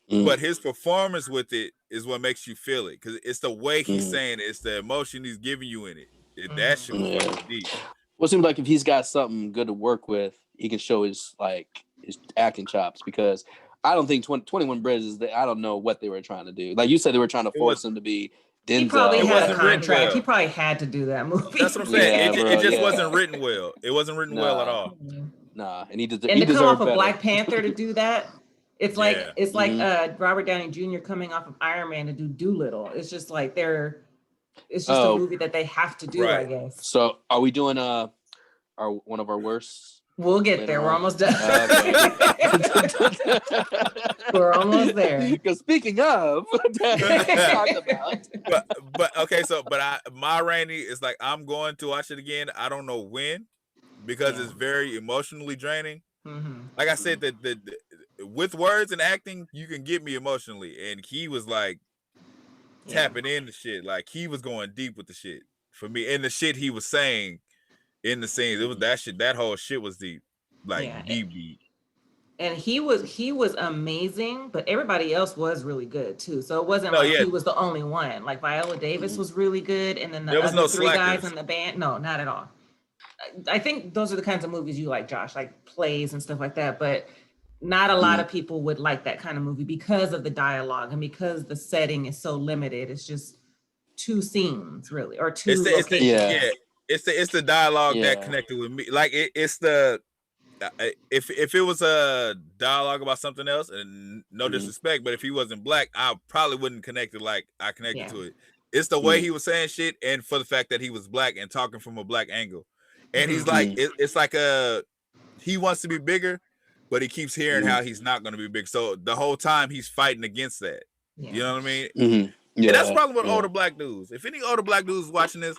but his performance with it is what makes you feel it. Because it's the way he's saying it. It's the emotion he's giving you in it. That shit was fucking deep. Well, it seems like if he's got something good to work with, he can show his acting chops. Because I don't think 21 Bridges, I don't know what they were trying to do. Like you said, they were trying to force him to be Denzel. He probably had a contract. He probably had to do that movie. That's what I'm saying. It just wasn't written well. It wasn't written well at all. Nah, and he deserved to come off better. of Black Panther to do that, it's like Robert Downey Jr. coming off of Iron Man to do Doolittle. It's just like it's just a movie that they have to do, I guess. So are we doing one of our worst? We'll get there. We're almost done. We're almost there. Because speaking of, but okay, Ma Rainey is like, I'm going to watch it again. I don't know when, because it's very emotionally draining. Like I said, with words and acting, you can get me emotionally, and he was like tapping into shit, like he was going deep with the shit for me, and the shit he was saying in the scenes, it was that shit. That whole shit was deep, like deep. And he was amazing, but everybody else was really good too. So it wasn't like he was the only one. Like Viola Davis was really good, and then the other three guys in the band, no, not at all. I think those are the kinds of movies you like, Josh, like plays and stuff like that. But not a lot of people would like that kind of movie because of the dialogue and because the setting is so limited. It's just two scenes, really, or two locations. It's the dialogue that connected with me. Like it's the if it was a dialogue about something else, and no disrespect, but if he wasn't black, I probably wouldn't connect it like I connected to it. It's the way he was saying shit, and for the fact that he was black and talking from a black angle, and he's like, it's like he wants to be bigger, but he keeps hearing how he's not going to be big. So the whole time he's fighting against that. You know what I mean? And that's the problem with older black dudes. If any older black dudes watching this,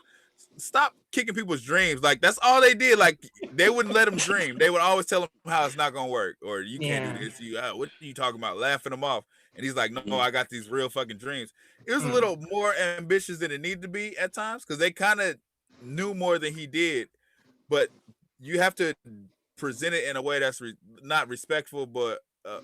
stop kicking people's dreams. Like that's all they did. Like they wouldn't let him dream. They would always tell him how it's not gonna work, or you can't do this. What are you talking about? Laughing him off. And he's like, no, I got these real fucking dreams. It was a little more ambitious than it needed to be at times, because they kind of knew more than he did. But you have to present it in a way that's not respectful, but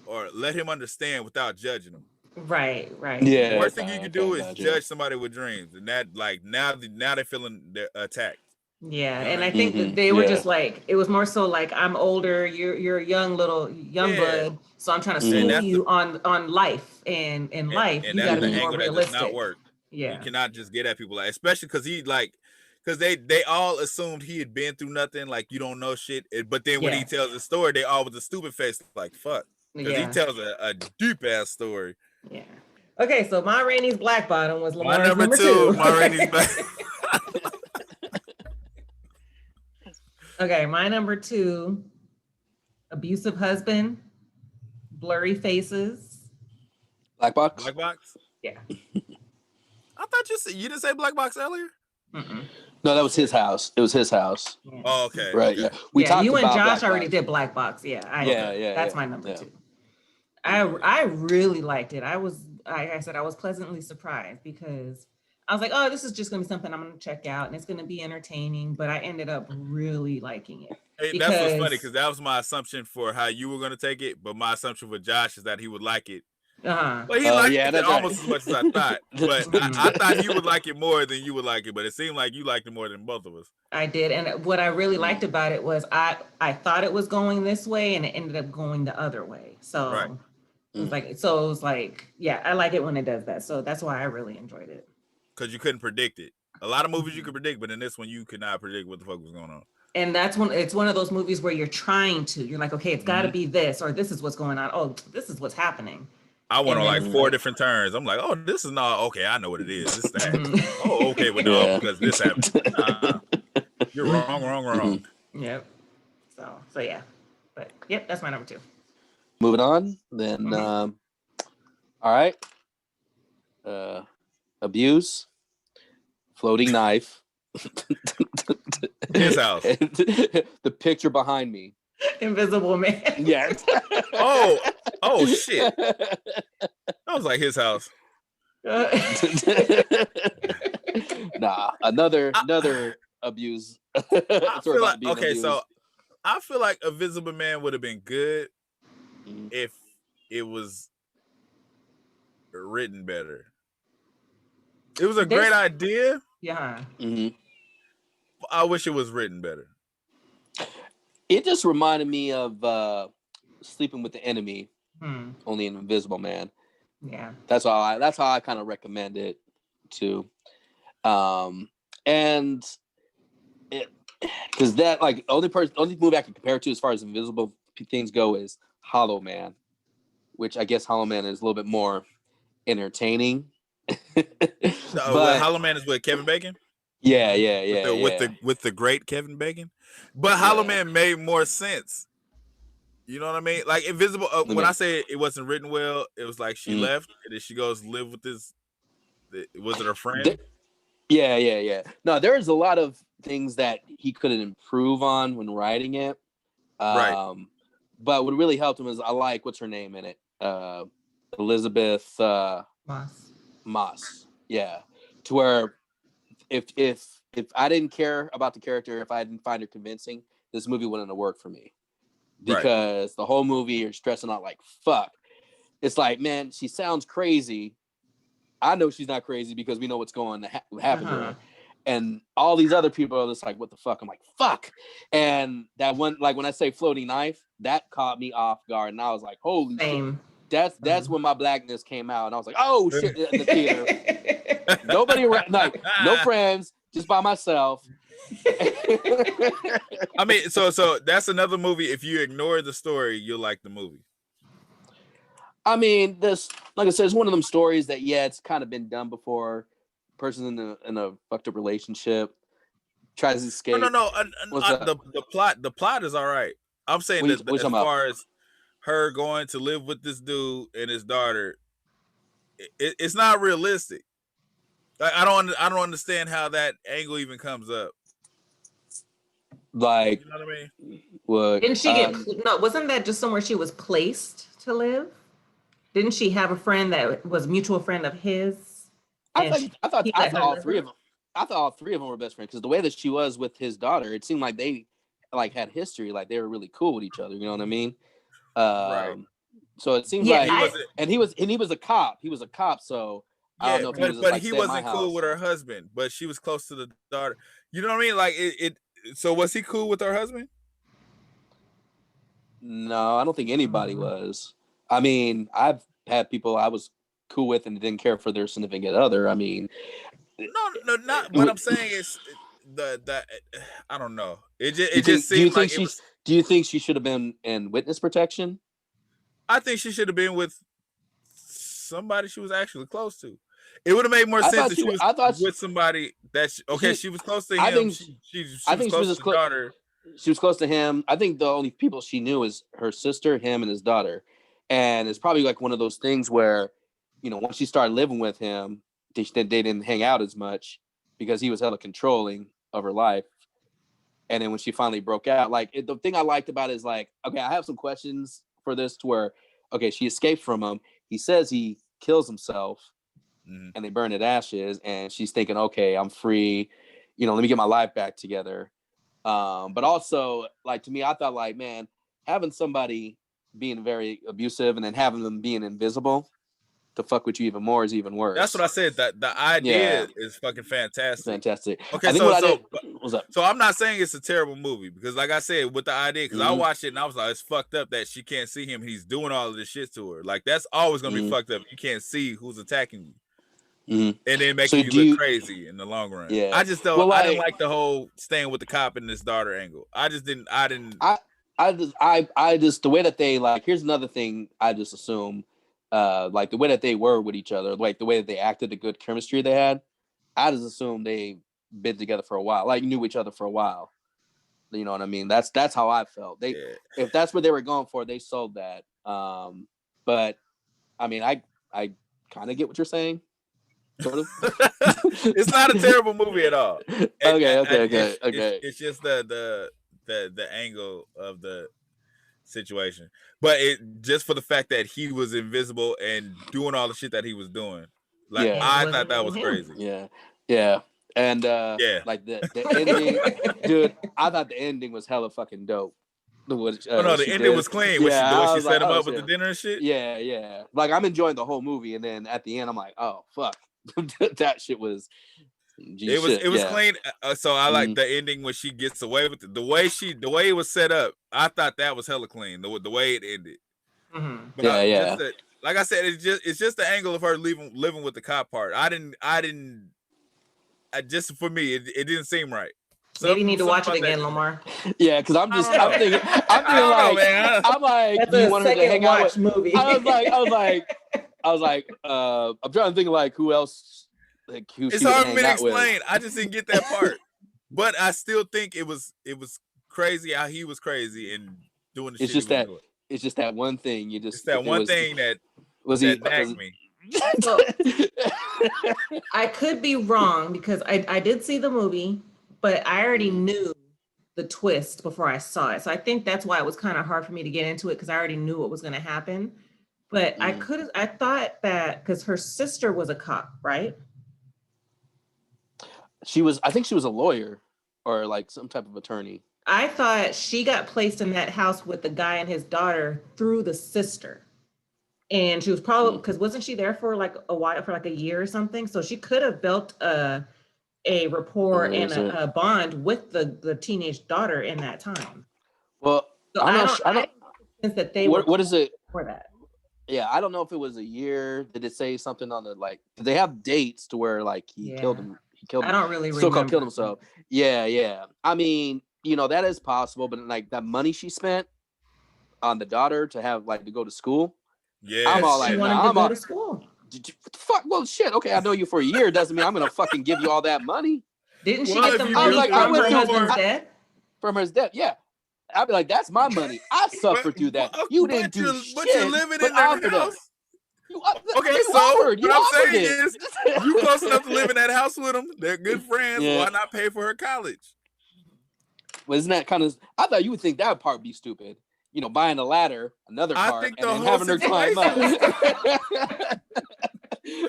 or let him understand without judging him. Right. Yeah. The worst thing you can do is judge somebody with dreams, and that like now they're feeling attacked. Yeah, and I think that they were just like, it was more so like, I'm older, you're a young blood, so I'm trying to school you on life, and in life you got to be more realistic. That does not work. Yeah, you cannot just get at people, like, especially because they all assumed he had been through nothing, like you don't know shit. But then when he tells a story, they all with a stupid face, like fuck, because he tells a deep ass story. Yeah. Okay, so Ma Rainey's Black Bottom was Lamar's number two. Ma Rainey's Black. Okay, my number two, Abusive Husband, Blurry Faces. Black Box? Black Box? Yeah. I thought you didn't say Black Box earlier? No, that was his house. It was his house. Yeah. Oh, okay. Right, yeah. We talked you and about Josh Black already Box. did Black Box. Yeah. That's my number two. I really liked it. I was pleasantly surprised, because I was like, oh, this is just going to be something I'm going to check out, and it's going to be entertaining, but I ended up really liking it. Hey, that's what's funny, because that was my assumption for how you were going to take it, but my assumption for Josh is that he would like it. But he liked it almost as much as I thought. But I thought he would like it more than you would like it, but it seemed like you liked it more than both of us. I did, and what I really liked about it was I thought it was going this way, and it ended up going the other way. So it was like, I like it when it does that. So that's why I really enjoyed it. Because you couldn't predict it. A lot of movies you could predict, but in this one you could not predict what the fuck was going on. And it's one of those movies where you're like, okay, it's got to be this, or this is what's going on. Oh, this is what's happening. I went on like 4 different turns. I'm like, oh, this is not okay. I know what it is. This that. Oh, okay, but no, because this happened. You're wrong. Yep. So yeah, but yep, that's my number two. Moving on, then. All right. Abuse. Floating knife. His house. The picture behind me. Invisible Man. Yes. Oh shit. I was like, his house. Nah, another abuse. I feel like Invisible Man would have been good if it was written better. It was a great idea. Yeah. I wish it was written better. It just reminded me of Sleeping with the Enemy, only an Invisible Man. Yeah, that's how I kind of recommend it too. And because that, like, only movie I can compare it to as far as invisible things go is Hollow Man, which I guess Hollow Man is a little bit more entertaining. But Hollow Man is with Kevin Bacon. Yeah. With the great Kevin Bacon. But Hollow Man made more sense. You know what I mean? Like Invisible. When I say it wasn't written well, it was like she left and then she goes live with this. Was it her friend? Yeah. No, there's a lot of things that he couldn't improve on when writing it. Right. But what really helped him is I like what's her name in it, Elizabeth Moss. Yeah, to where if I didn't care about the character, if I didn't find her convincing, this movie wouldn't have worked for me. Because the whole movie you're stressing out like fuck. It's like, man, she sounds crazy. I know she's not crazy because we know what's going to happen to her. And all these other people are just like, what the fuck? I'm like, fuck. And that one, like when I say floating knife, that caught me off guard. And I was like, holy shit. That's when my blackness came out. And I was like, oh shit, in the theater. Nobody around, like, no friends, just by myself. I mean, so that's another movie. If you ignore the story, you'll like the movie. I mean, this, like I said, it's one of them stories that, yeah, it's kind of been done before. Person in a fucked up relationship tries to escape. No. The plot is all right. I'm saying that as far as her going to live with this dude and his daughter, it's not realistic. Like, I don't understand how that angle even comes up. Like, you know what I mean? What? Didn't she wasn't that just somewhere she was placed to live? Didn't she have a friend that was a mutual friend of his? I thought all three of them. I thought all three of them were best friends because the way that she was with his daughter, it seemed like they like had history, like they were really cool with each other. You know what I mean? Right. So it seems like, he was a cop. He was a cop. So I don't know if but he wasn't cool with her husband. But she was close to the daughter. You know what I mean? Like it. So was he cool with her husband? No, I don't think anybody was. I mean, I've had people I was cool with and didn't care for their significant other. I mean, no, not what I'm saying is the I don't know. It just seemed like do you think she should have been in witness protection? I think she should have been with somebody she was actually close to. It would have made more sense if she was with somebody that she was close to him. I think she was close to his daughter. She was close to him. I think the only people she knew is her sister, him, and his daughter. And it's probably like one of those things where, you know, once she started living with him, they didn't hang out as much because he was hella controlling of her life. And then when she finally broke out, like the thing I liked about it is like, okay, I have some questions for this to where, okay, she escaped from him. He says he kills himself and they burn at ashes. And she's thinking, okay, I'm free. You know, let me get my life back together. But also, like, to me, I thought, like, man, having somebody being very abusive and then having them being invisible to fuck with you even more is even worse. That's what I said. That the idea is fucking fantastic. Fantastic. Okay, so I'm not saying it's a terrible movie because, like I said, with the idea, because I watched it and I was like, it's fucked up that she can't see him. He's doing all of this shit to her. Like, that's always gonna be fucked up. You can't see who's attacking you. And then making you look crazy in the long run. Yeah. I just don't. I didn't like the whole staying with the cop and his daughter angle. I just didn't. I just the way that they, like, here's another thing I just assume, like the way that they were with each other, like the way that they acted, the good chemistry they had. I just assume they been together for a while, like knew each other for a while. You know what I mean? That's how I felt. If that's what they were going for, they sold that. But I mean, I kind of get what you're saying. Sort of. It's not a terrible movie at all. Okay. It's just the angle of the situation, but it just for the fact that he was invisible and doing all the shit that he was doing. Like, I thought that was crazy. Yeah. And like the ending, dude, I thought the ending was hella fucking dope. The ending was clean. The way she set him up with the dinner and shit. Yeah. Like, I'm enjoying the whole movie, and then at the end, I'm like, oh fuck. That shit was it was clean. So I like the ending when she gets away with it. The way it was set up, I thought that was hella clean. The way it ended. But like I said, it's just the angle of her living with the cop part. For me, it didn't seem right. Maybe you need to watch it again, Lamar. Yeah, because I'm thinking like, you want her to hang out with movie. I was like, I'm trying to think of like who else. Like, who it's hard for me to explain. I just didn't get that part, but I still think it was crazy how he was crazy and doing the shit. It's just that one thing. It's that one thing that nagged me. So, I could be wrong because I did see the movie, but I already knew the twist before I saw it. So I think that's why it was kind of hard for me to get into it, because I already knew what was going to happen. But I thought that because her sister was a cop, right? I think she was a lawyer or like some type of attorney. I thought she got placed in that house with the guy and his daughter through the sister. And she was probably, because wasn't she there for like a while, for like a year or something? So she could have built a rapport and a bond with the teenage daughter in that time. Well, so I don't sense that they what is it for that. Yeah, I don't know if it was a year. Did it say something on the like? Did they have dates to where like he killed him? He killed. I don't really so-called killed himself. Yeah. I mean, that is possible, but like that money she spent on the daughter to have like to go to school. Yeah, I'm all like, wanted to go to school. What the fuck? Well, shit. Okay, I know you for a year. Doesn't mean I'm gonna fucking give you all that money. Didn't she get the money from her husband's death? From her death, yeah. I'd be like, that's my money. I suffered through that. You didn't do shit. But you're living in their house. Okay, so what I'm saying is, you close enough to live in that house with them. They're good friends. Yeah. Why not pay for her college? Well, isn't that kind of? I thought you would think that part would be stupid. Buying a ladder, another part, and then having her climb up.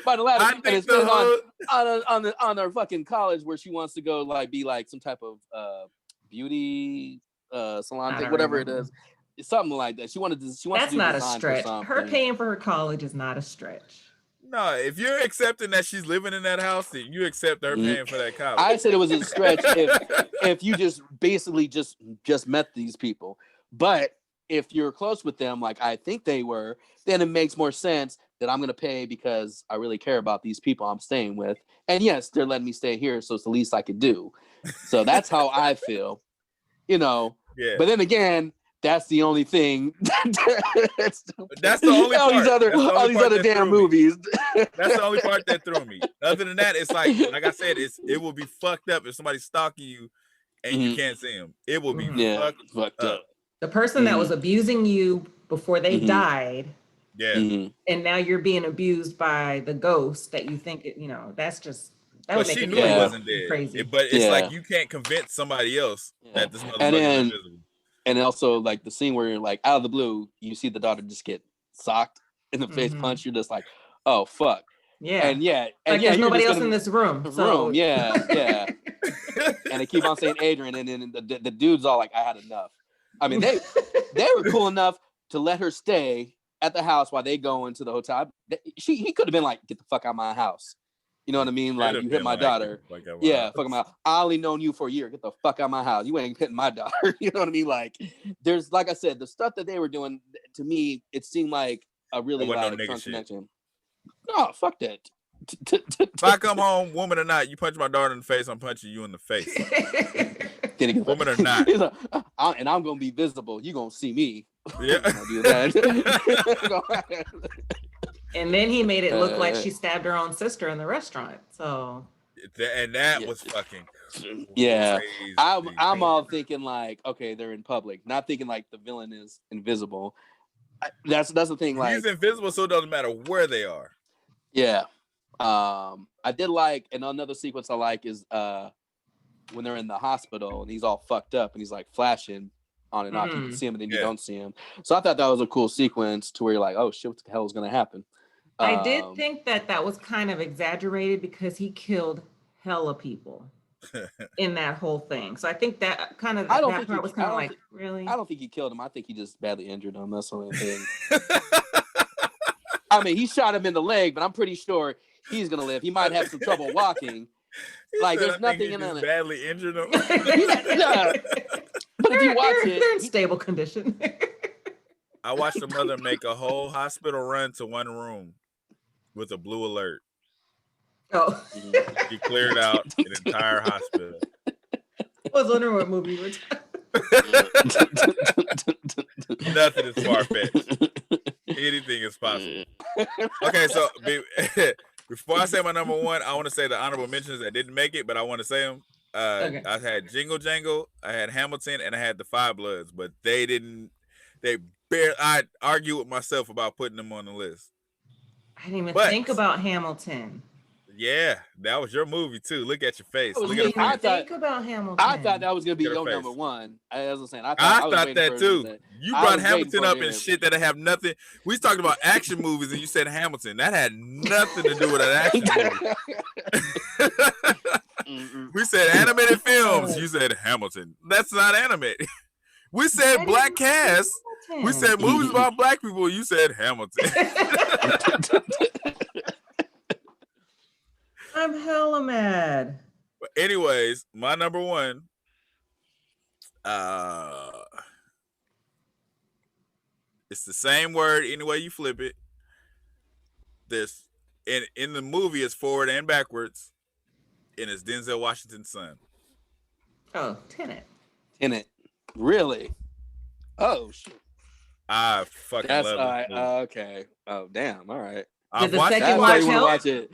Buying a ladder, and it's on her fucking college where she wants to go, like be like some type of beauty salon thing, whatever it is. It's something like that. She wants That's to do not a stretch. Her paying for her college is not a stretch. No, if you're accepting that she's living in that house, then you accept her paying for that college. I said it was a stretch if you just basically just met these people. But if you're close with them, like I think they were, then it makes more sense that I'm going to pay because I really care about these people I'm staying with. And yes, they're letting me stay here, so it's the least I could do. So that's how I feel, Yeah. But then again, that's the only thing. That's the only part. All these other damn movies. That's the only part that threw me. Other than that, it's like I said, it will be fucked up if somebody's stalking you and you can't see them. It will be fucked up. The person that was abusing you before they died. Yeah. And now you're being abused by the ghost that you think, that's just, that would make she it knew he wasn't dead. Crazy. But it's like you can't convince somebody else that this motherfucker is invisible. And also like the scene where you're like out of the blue, you see the daughter just get socked in the face, punch. You're just like, oh fuck. Yeah. And there's nobody else in this room. Yeah. And they keep on saying Adrian, and then the dude's all like, I had enough. I mean, they were cool enough to let her stay at the house while they go into the hotel. He could have been like, get the fuck out of my house. You know what I mean? Like, you hit my daughter. Fuck him out. I only known you for a year. Get the fuck out of my house. You ain't hitting my daughter. You know what I mean? Like, there's, like I said, the stuff that they were doing, to me, it seemed like a really strong connection. No, fuck that. If I come home, woman or not, you punch my daughter in the face, I'm punching you in the face. Woman or not. And I'm going to be visible. You're going to see me. Yeah. Do that. And then he made it look like she stabbed her own sister in the restaurant. So, and that was fucking crazy. I'm all thinking like, okay, they're in public, not thinking like the villain is invisible. That's the thing. Like, he's invisible, so it doesn't matter where they are. Yeah. I did like, and another sequence I like is when they're in the hospital and he's all fucked up and he's like flashing on and off. You can see him and then you don't see him. So I thought that was a cool sequence to where you're like, oh shit, what the hell is going to happen? I did think that was kind of exaggerated because he killed hella people in that whole thing. So I think that kind of that part was kind of like, really? I don't think he killed him. I think he just badly injured him. That's the only thing. I mean, he shot him in the leg, but I'm pretty sure he's going to live. He might have some trouble walking. Like, there's nothing in it. Badly injured him. But if you watch they're in stable condition. I watched a mother make a whole hospital run to one room with a blue alert. Oh. She cleared out an entire hospital. I was wondering what movie you were talking. Nothing is far-fetched. Anything is possible. Okay, so before I say my number one, I want to say the honorable mentions that didn't make it, but I want to say them. I had Jingle Jangle, I had Hamilton, and I had the Five Bloods, but they didn't. I argue with myself about putting them on the list. I didn't even think about Hamilton. Yeah, that was your movie too. Look at your face. Look at I think about Hamilton. I thought that was gonna be your number one. As I was saying, I thought that too. You brought Hamilton up and shit that have nothing. We talked about action movies, and you said Hamilton. That had nothing to do with an action movie. We said animated films. You said Hamilton. That's not animated. We said black cast. We said movies about black people. You said Hamilton. I'm hella mad. But anyways, my number one. It's the same word any way you flip it. This in the movie it's forward and backwards, and it's Denzel Washington's son. Oh, Tenet. Really? Oh shit. I fucking love it. Okay. Oh damn. All right. Did the second watch it?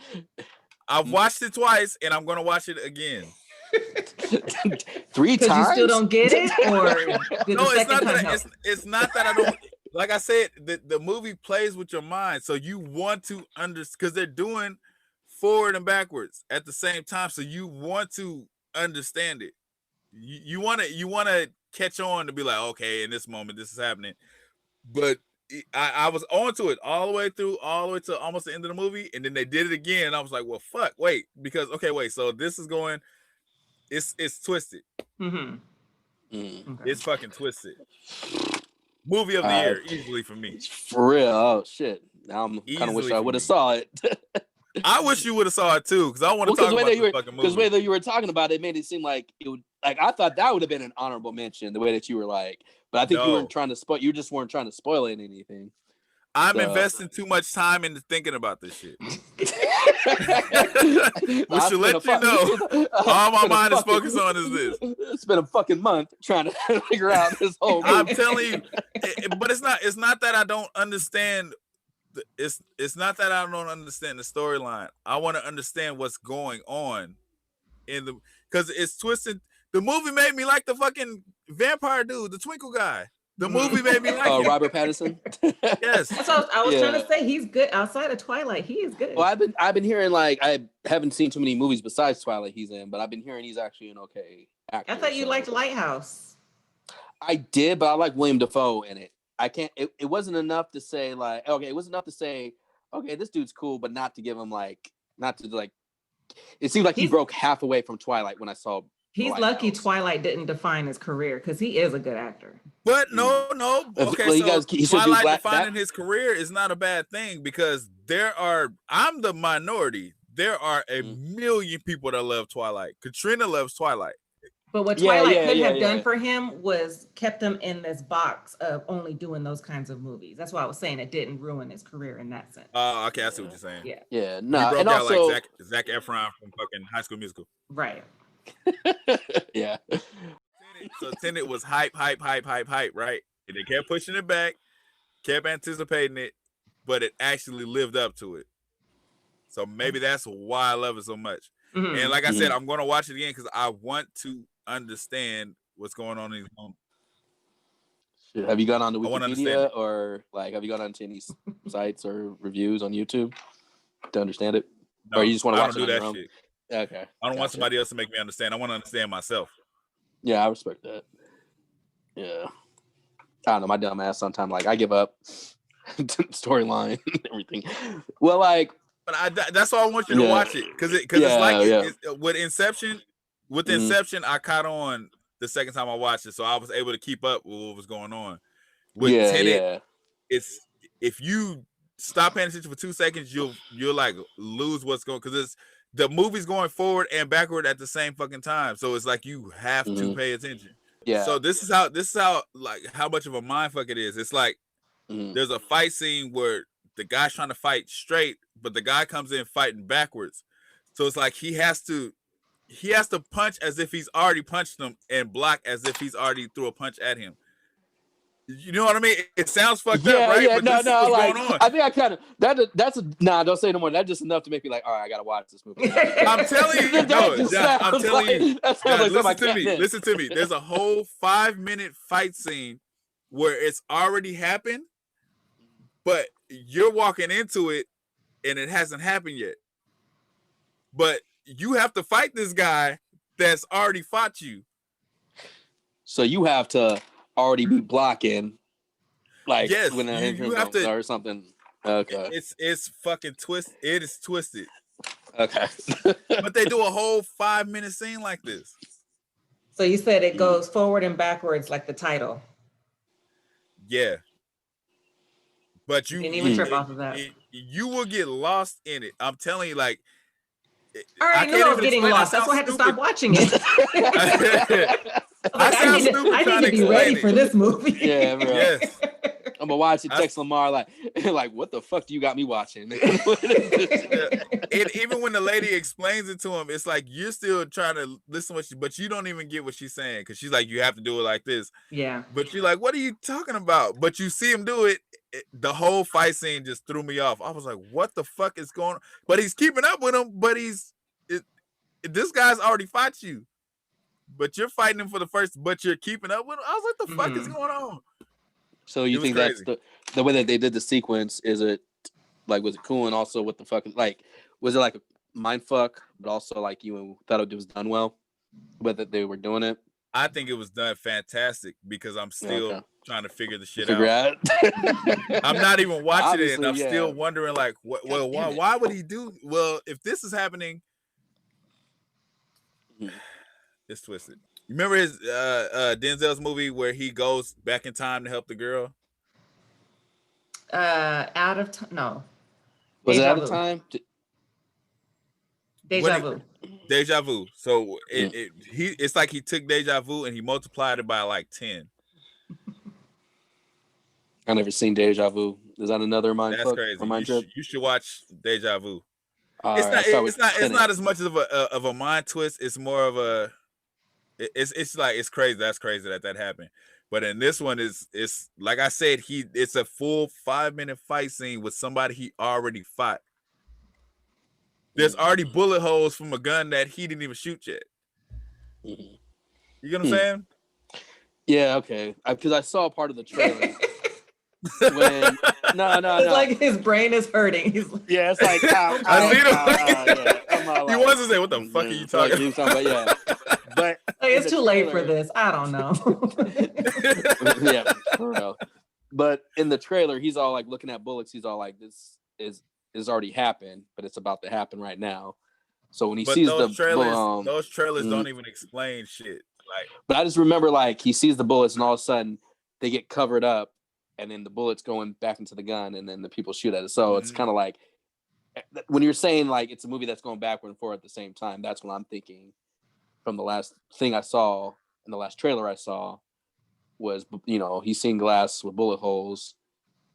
I've watched it twice, and I'm gonna watch it again. 3 times. You still don't get it, or no? It's not that I don't. Like I said, the movie plays with your mind, so you want to understand because they're doing forward and backwards at the same time, so you want to understand it. You want to catch on to be like, okay, in this moment, this is happening. But I was on to it all the way to almost the end of the movie, and then they did it again. And I was like, well, fuck, wait, because so this is going, it's twisted. Mm-hmm. It's fucking twisted. Movie of the year, easily for me. For real. Oh shit. Now I'm kind of wish I would have saw it. I wish you would have saw it too, because I want to talk about the fucking movie. Because the way that you were talking about it made it seem like it would. Like I thought that would have been an honorable mention. The way that you were like, but I think you weren't trying to spoil. You just weren't trying to spoil it anything. I'm investing too much time into thinking about this shit. Which should let you know, all my mind is focused on is this. It's been a fucking month trying to figure out this whole movie. I'm telling you, but it's not that I don't understand. It's not that I don't understand the storyline. I want to understand what's going on because it's twisted. The movie made me like the fucking vampire dude, the twinkle guy. The movie made me like him. Robert Pattinson. That's Yes. what I was trying to say. He's good outside of Twilight. He is good. Well, I've been hearing like I haven't seen too many movies besides Twilight he's in, but I've been hearing he's actually an okay actor. I thought you liked Lighthouse. I did, but I like William Dafoe in it. I can't. It wasn't enough to say like okay. It was enough to say okay, this dude's cool, but not to give him like not to like. It seemed like he broke half away from Twilight when I saw. He's lucky Twilight didn't define his career because he is a good actor. But no. Okay, well, so Twilight defining his career is not a bad thing because I'm the minority. There are a million people that love Twilight. Katrina loves Twilight. But what Twilight could have done for him was kept him in this box of only doing those kinds of movies. That's why I was saying it didn't ruin his career in that sense. Okay, I see what you're saying. Yeah. No, he broke and out also like Zac Efron from fucking High School Musical. Right. Yeah. So Tenet was hype, right? And they kept pushing it back, kept anticipating it, but it actually lived up to it. So maybe that's why I love it so much. Mm-hmm. And like I said, I'm going to watch it again because I want to understand what's going on in these moments. Have you gone on to Wikipedia or like have you gone on to any sites or reviews on YouTube to understand it? No, or you just want to watch it on your own? Shit. Okay. I don't want somebody else to make me understand. I want to understand myself. Yeah, I respect that. Yeah. I don't know, my dumb ass sometimes like I give up storyline everything. Well, like but that's why I want you to watch it because it's like with Inception. With Inception, I caught on the second time I watched it, so I was able to keep up with what was going on. With Tenet, it's if you stop paying attention for 2 seconds, you'll like lose what's going because the movie's going forward and backward at the same fucking time. So it's like you have to pay attention. Yeah. So this is how like how much of a mindfuck it is. It's like there's a fight scene where the guy's trying to fight straight, but the guy comes in fighting backwards. So it's like he has to punch as if he's already punched him and block as if he's already threw a punch at him. You know what I mean? It sounds fucked up, right? Yeah, but this is what's like, going on. I think I kind of don't say no more. That's just enough to make me like, all right, I gotta watch this movie. I'm telling you, I'm telling you. Listen to me. There's a whole 5-minute fight scene where it's already happened, but you're walking into it and it hasn't happened yet. but you have to fight this guy that's already fought you. So you have to already be blocking, like yes, when an you have to or something. Okay, it's fucking twist. It is twisted. Okay, but they do a whole 5-minute scene like this. So you said it goes forward and backwards like the title. Yeah. But you didn't even trip off of that. You will get lost in it. I'm telling you, like. I knew I was getting lost. That's why I had to stop watching it. I need to be ready for this movie. Yeah, bro. Yes. I'm gonna watch it. Text Lamar like, what the fuck do you got me watching? And even when the lady explains it to him, it's like you're still trying to listen to but you don't even get what she's saying because she's like, you have to do it like this. Yeah. But you're like, what are you talking about? But you see him do it. The whole fight scene just threw me off. I was like, what the fuck is going on? But he's keeping up with him. But this guy's already fought you. But you're fighting him for the first. But you're keeping up with him. I was like, what the fuck is going on? So you think crazy. That's the way that they did the sequence? Is it like, was it cool? And also, what the fuck? Like, was it like a mind fuck? But also, like, you thought it was done well, whether they were doing it. I think it was done fantastic because I'm still trying to figure the shit out. I'm not even watching it, and I'm still wondering, like, why would he do? Well, if this is happening, it's twisted. You remember his Denzel's movie where he goes back in time to help the girl? Out of time? No. Was it Out of Time? Deja Vu. Deja Vu. So it's like he took Deja Vu and he multiplied it by like 10. I never seen Deja Vu. Is that another mind? That's crazy. You should watch Deja Vu. It's not as much of a mind twist. It's more of a. It's like it's crazy. That's crazy that happened. But in this one, it's like I said, it's a full 5-minute fight scene with somebody he already fought. There's already bullet holes from a gun that he didn't even shoot yet. You get what I'm saying? Yeah, okay. Because I saw part of the trailer. No. It's like his brain is hurting. He's like, yeah, it's like I see him. He wants to say, "What the fuck are you talking about?" Yeah, but it's too late for this. I don't know. Yeah, for real. But in the trailer, he's all like looking at bullets. He's all like, "This is already happened, but it's about to happen right now." So when he sees those trailers don't even explain shit. Like, but I just remember like he sees the bullets, and all of a sudden they get covered up. And then the bullets going back into the gun, and then the people shoot at it. So it's kind of like when you're saying like it's a movie that's going backward and forward at the same time. That's what I'm thinking. From the last thing I saw in the last trailer I saw was he's seeing glass with bullet holes,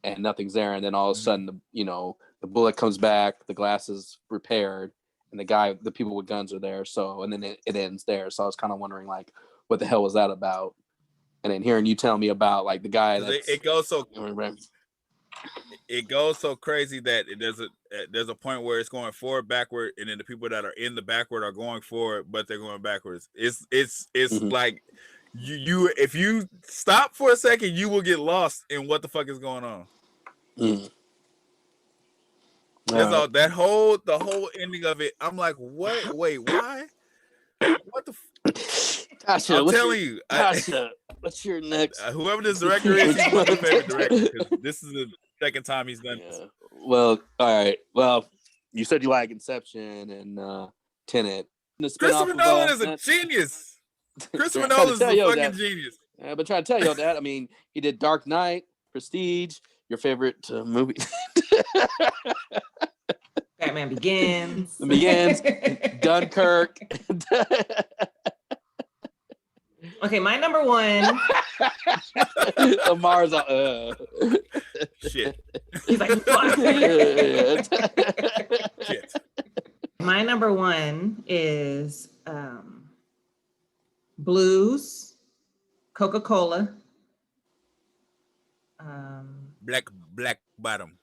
and nothing's there. And then all of a sudden the bullet comes back, the glass is repaired, and the people with guns are there. So and then it ends there. So I was kind of wondering like what the hell was that about? And then hearing you tell me about like the guy it goes so crazy that there's a point where it's going forward, backward, and then the people that are in the backward are going forward, but they're going backwards. It's like you if you stop for a second, you will get lost in what the fuck is going on. The whole ending of it. I'm like, what? Wait, why? What the? Tasha, I'm telling you. Tasha, what's your next? Whoever this director is, he's my favorite director. This is the second time he's done this. Well, all right. Well, you said you like Inception and Tenet. Christopher Nolan is a genius. Christopher Nolan is a fucking genius. I've been trying to tell you all that. I mean, he did Dark Knight, Prestige, your favorite movie. Batman Begins. Dunkirk. Okay, my number one. Lamar's shit. He's like, shit. My number one is Blues, Coca-Cola. Black Bottom.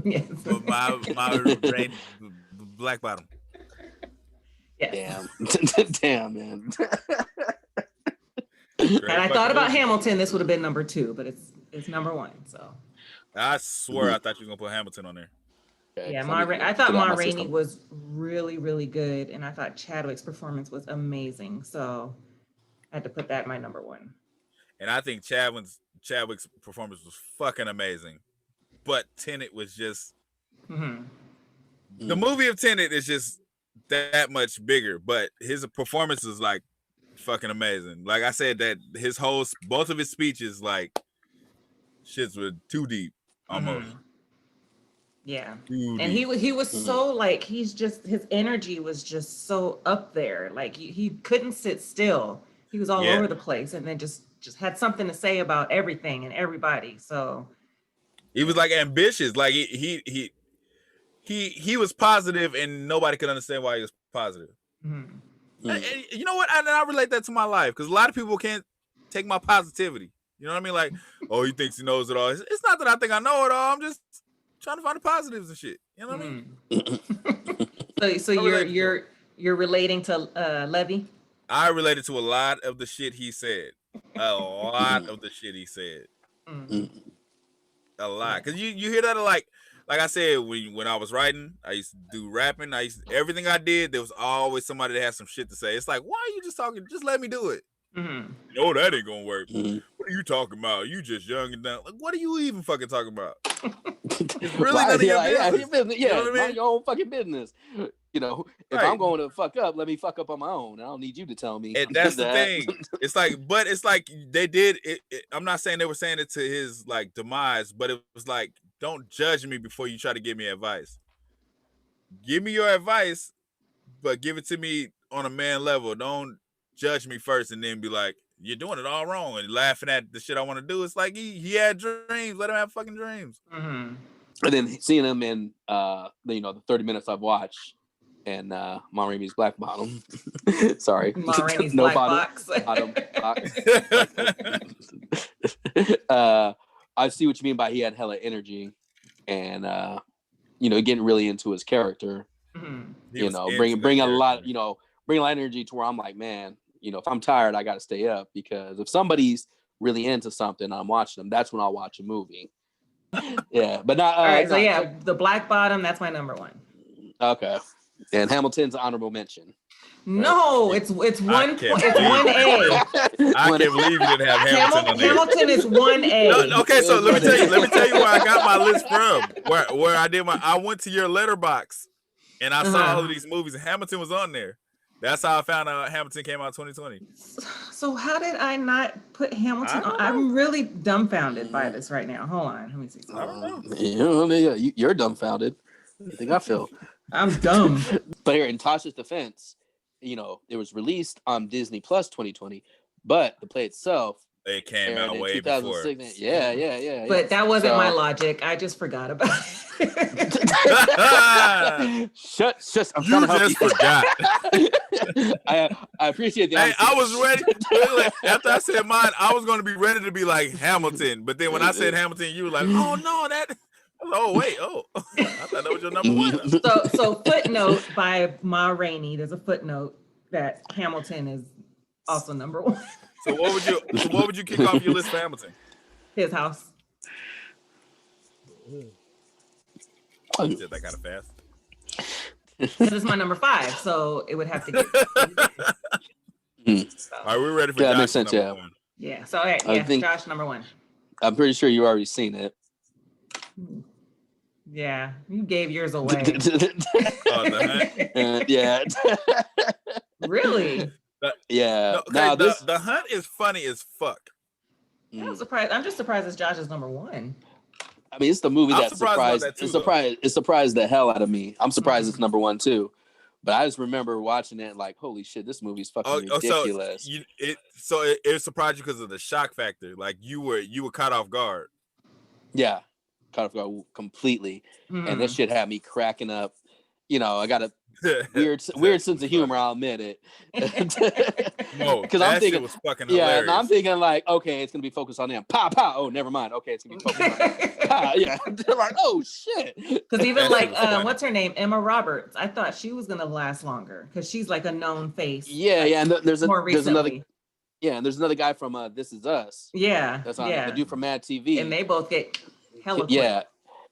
Yes. My brain, Black Bottom. Yes. Damn, man. And I thought about Hamilton. This would have been number 2, but it's number 1. So I swear I thought you were gonna put Hamilton on there. Okay, Yeah, I thought Ma Rainey was really, really good, and I thought Chadwick's performance was amazing. So I had to put that in my number one. And I think Chadwick's performance was fucking amazing, but Tenet was just the movie of Tenet is just that much bigger, but his performance is like fucking amazing. Like I said, that both of his speeches, like shits were too deep almost. Yeah. And he was so like, his energy was just so up there. Like he couldn't sit still. He was all over the place, and then just had something to say about everything and everybody. So he was like ambitious. Like he was positive, and nobody could understand why he was positive. And you know what? I relate that to my life, because a lot of people can't take my positivity. You know what I mean? Like, oh, he thinks he knows it all. It's not that I think I know it all. I'm just trying to find the positives and shit. You know what I mean? So you're relating to Levy? I related to a lot of the shit he said. A lot of the shit he said. A lot. Because you hear that like I said, when I was writing, I used to do rapping. Everything I did, there was always somebody that had some shit to say. It's like, why are you just talking? Just let me do it. No, that ain't gonna work. What are you talking about? You just young and dumb. Like, what are you even fucking talking about? It's really none of your business. You know what I mean? Mind your own fucking business. You know, if I'm going to fuck up, let me fuck up on my own. I don't need you to tell me. And that's the thing. It's like they did it. I'm not saying they were saying it to his like demise, but it was like, don't judge me before you try to give me advice. Give me your advice, but give it to me on a man level. Don't judge me first and then be like, you're doing it all wrong, and laughing at the shit I want to do. It's like he had dreams. Let him have fucking dreams. And then seeing him in the 30 minutes I've watched, and Ma Rainey's Black Bottom. Sorry, Ma Rainey's Black Box. I see what you mean by he had hella energy, and getting really into his character. Bring a lot of energy to where I'm like, man, if I'm tired, I got to stay up, because if somebody's really into something, I'm watching them. That's when I'll watch a movie. Yeah, but not. All right, so the Black Bottom. That's my number one. Okay, and Hamilton's honorable mention. No, it's 1 point. It's 1A. I can't believe you didn't have Hamilton on there. Hamilton is 1A. No, okay, so let me tell you where I got my list from. Where I went to your letterbox, and I saw all of these movies, and Hamilton was on there. That's how I found out Hamilton came out 2020. So how did I not put Hamilton on? I'm really dumbfounded by this right now. Hold on, let me see. I don't know. You're dumbfounded. I think I feel. I'm dumb. But here, in Tasha's defense, it was released on Disney Plus 2020, but the play itself, it came out way before. Yeah. But that wasn't my logic. I just forgot about it. Shush! I'm trying to help you. Forgot. I appreciate the. Hey, I was ready. After I said mine, I was going to be ready to be like Hamilton, but then when I said Hamilton, you were like, "Oh no, that." Oh wait! Oh, I thought that was your number one. So footnote by Ma Rainey. There's a footnote that Hamilton is also number one. So what would you kick off your list for Hamilton? His House. You did that kind of fast. This is my number 5, so it would have to get. All right, we're ready for Josh. That makes sense. Yeah. One. Yeah. So all right, Josh number 1. I'm pretty sure you already seen it. Yeah, you gave yours away. Yeah. Really? Yeah. No, okay, the Hunt is funny as fuck. I'm surprised. I'm just surprised it's Josh's number 1. I mean, it's the movie that surprised. It surprised the hell out of me. I'm surprised it's number 1 too. But I just remember watching it like, holy shit, this movie's fucking ridiculous. So it surprised you because of the shock factor. Like you were caught off guard. Yeah, caught off guard completely, and this shit had me cracking up. I got a weird sense of humor. I'll admit it. Because I'm thinking it was fucking hilarious. And I'm thinking like, okay, it's gonna be focused on them. Pa pa. Oh, never mind. Okay, it's gonna be focused on them. Pa. Yeah, they're like, oh shit. Because even like, what's her name, Emma Roberts. I thought she was gonna last longer because she's like a known face. Yeah, and there's another. Yeah, and there's another guy from This Is Us. Yeah, that's on the dude from Mad TV, and they both get hella. Yeah,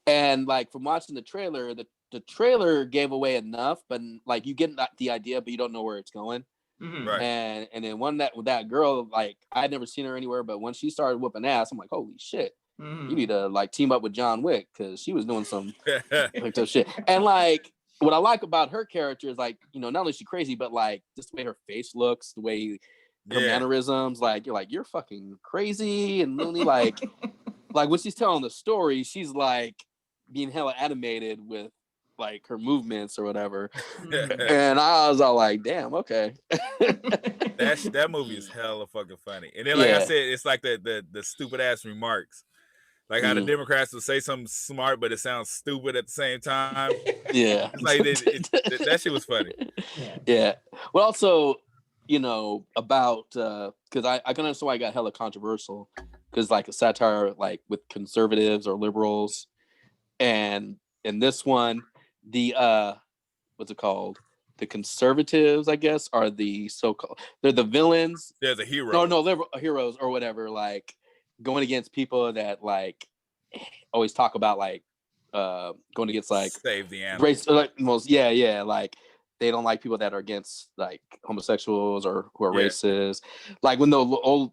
And like from watching the trailer, the trailer gave away enough, but like you get the idea, but you don't know where it's going. Right. And then one that girl, like I had never seen her anywhere, but when she started whooping ass, I'm like, holy shit, you need to like team up with John Wick, because she was doing some like tough shit. And like what I like about her character is like, you know, not only is she crazy, but like just the way her face looks, the way her mannerisms, like you're fucking crazy and really like when she's telling the story, she's like being hella animated with like her movements or whatever. And I was all like, damn, okay. that movie is hella fucking funny. And then like I said, it's like the stupid ass remarks. Like how the Democrats will say something smart, but it sounds stupid at the same time. Yeah. It's like that shit was funny. Yeah. Well, also, you know, about because I can understand why I got hella controversial, because like a satire like with conservatives or liberals, and in this one, the what's it called? The conservatives, I guess, are the so-called, they're the villains. They're the heroes. No, liberal heroes or whatever, like going against people that like always talk about like going against like save the animals. Race, like most, like they don't like people that are against like homosexuals or who are racist. Like when the old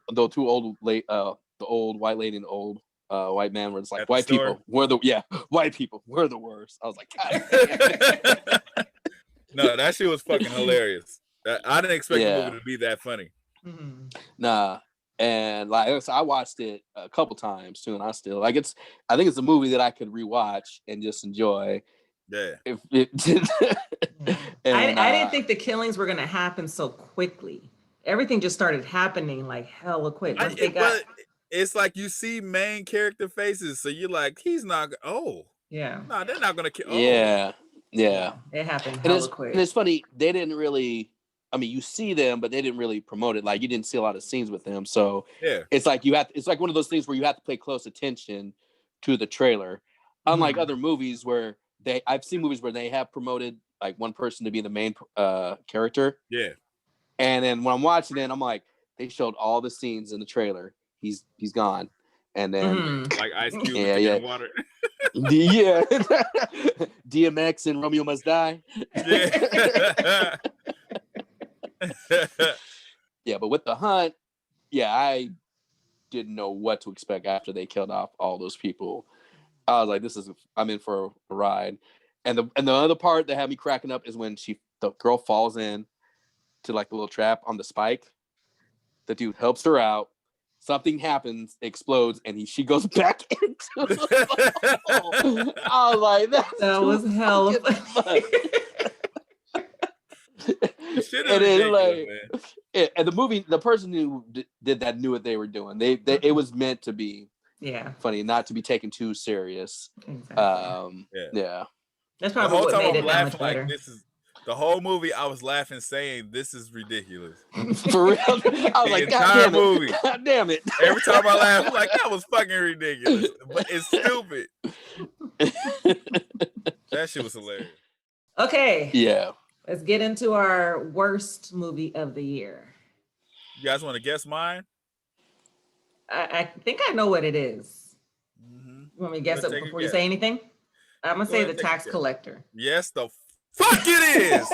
white lady and the old white man was like, white people, we're the worst. I was like, God. No, that shit was fucking hilarious. I didn't expect the movie to be that funny. Nah, and like so I watched it a couple times too, and I still like it's. I think it's a movie that I could rewatch and just enjoy. Yeah. If it and, I didn't think the killings were gonna happen so quickly. Everything just started happening like hella quick. But it's like you see main character faces, so you're like, he's not. Oh, yeah. No, they're not gonna kill. Oh. Yeah. It happened hella quick. And it's funny, they didn't really. I mean, you see them, but they didn't really promote it. Like you didn't see a lot of scenes with them, so it's like it's like one of those things where you have to pay close attention to the trailer. Unlike other movies where I've seen movies where they have promoted like one person to be the main character. Yeah. And then when I'm watching it, I'm like, they showed all the scenes in the trailer. He's gone. And then like Ice Cube water. DMX and Romeo Must Die. Yeah, but with The Hunt, I didn't know what to expect after they killed off all those people. I was like, I'm in for a ride. And the other part that had me cracking up is when the girl falls in to like the little trap on the spike. The dude helps her out. Something happens, explodes, and she goes back into the hole. I was like, that was hella funny. And then, like, and the movie, the person who did that knew what they were doing. It was meant to be funny, not to be taken too serious. Exactly. That's probably what made it that much better. Like, the whole movie, I was laughing, saying, "This is ridiculous." For real, I was like, God damn it! Every time I laugh, I'm like, that was fucking ridiculous, but it's stupid. That shit was hilarious. Okay. Yeah. Let's get into our worst movie of the year. You guys want to guess mine? I think I know what it is. You want me to guess it before you say anything? I'm going to say The Tax Collector. Yes, the fuck it is.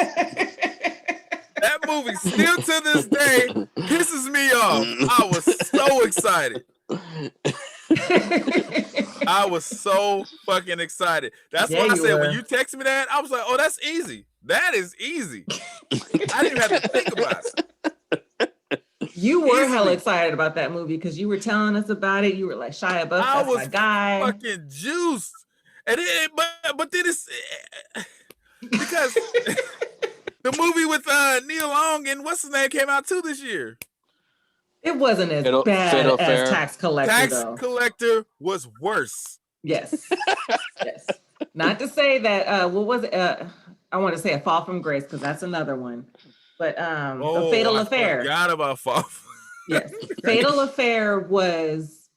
That movie still to this day pisses me off. I was so excited. I was so fucking excited. That's what I said. When you texted me that, I was like, oh, that's easy. That is easy. I didn't even have to think about it. You were hella excited about that movie because you were telling us about it. You were like, Shia LaBeouf, that's my guy. Fucking juiced. And but then it's because the movie with Neil Long and what's his name came out too this year. It wasn't as bad as Tax Collector. Tax Collector was worse. Yes. Yes. Not to say that what was it? I want to say A Fall from Grace because that's another one. But A Fatal Affair. I forgot about Fall. Yes. Fatal Affair was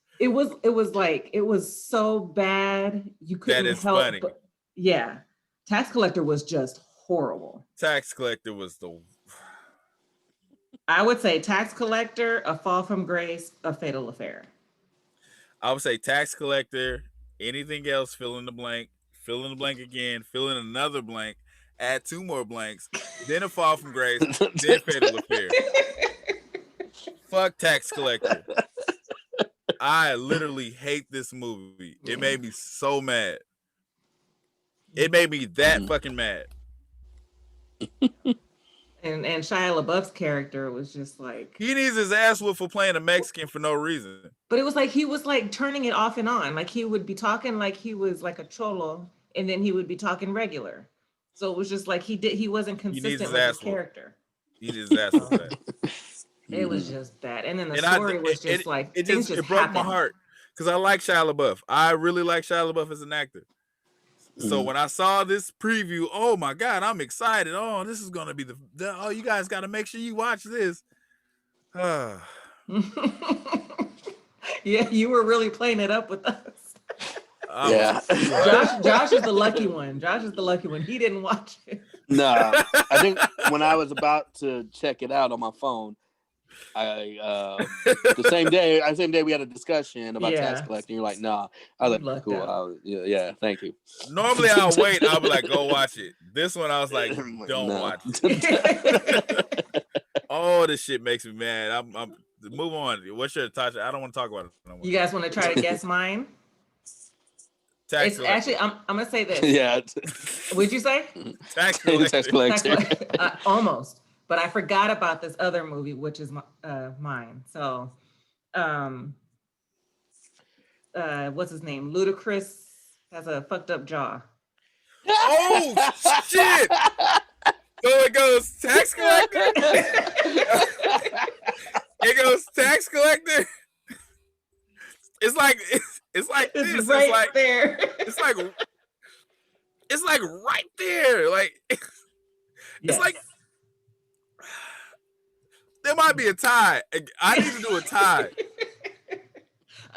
so bad you couldn't help. Funny. But, yeah. Tax Collector was just horrible. Tax Collector was I would say Tax Collector, A Fall from Grace, A Fatal Affair. I would say Tax Collector, Anything else, fill in the blank again, fill in another blank, add 2 more blanks, then A Fall from Grace, then Fatal Affair. Fuck Tax Collector. I literally hate this movie. It made me so mad. It made me that fucking mad. And Shia LaBeouf's character was just like, he needs his ass whooped for playing a Mexican for no reason. But it was like he was like turning it off and on. Like he would be talking like he was like a cholo, and then he would be talking regular. So it was just like he wasn't consistent with his character. He needs his ass whooped. It was just bad. And then the story was just like it broke my heart because I like Shia LaBeouf. I really like Shia LaBeouf as an actor. So when I saw this preview, oh my God, I'm excited. Oh, this is gonna be oh, you guys got to make sure you watch this. Yeah, you were really playing it up with us. Yeah, Josh is the lucky one. Josh is the lucky one. He didn't watch it. No, I think when I was about to check it out on my phone, the same day we had a discussion about Tax Collector. You're like, nah. I was like, cool. Yeah, thank you. Normally I'll wait. I'll be like, go watch it. This one I was like, don't watch it. Oh, this shit makes me mad. I'm move on. What's your Tasha? I don't want to talk about it no more. You guys want to try to guess mine? Tax Collector. Actually, I'm gonna say this. Yeah. What'd you say? Tax Collector. Almost. But I forgot about this other movie, which is mine. So, what's his name? Ludacris has a fucked up jaw. Oh shit! So it goes Tax Collector. It goes Tax Collector. It's like this. Right it's like there. It's like right there. Like it's like. There might be a tie. I need to do a tie.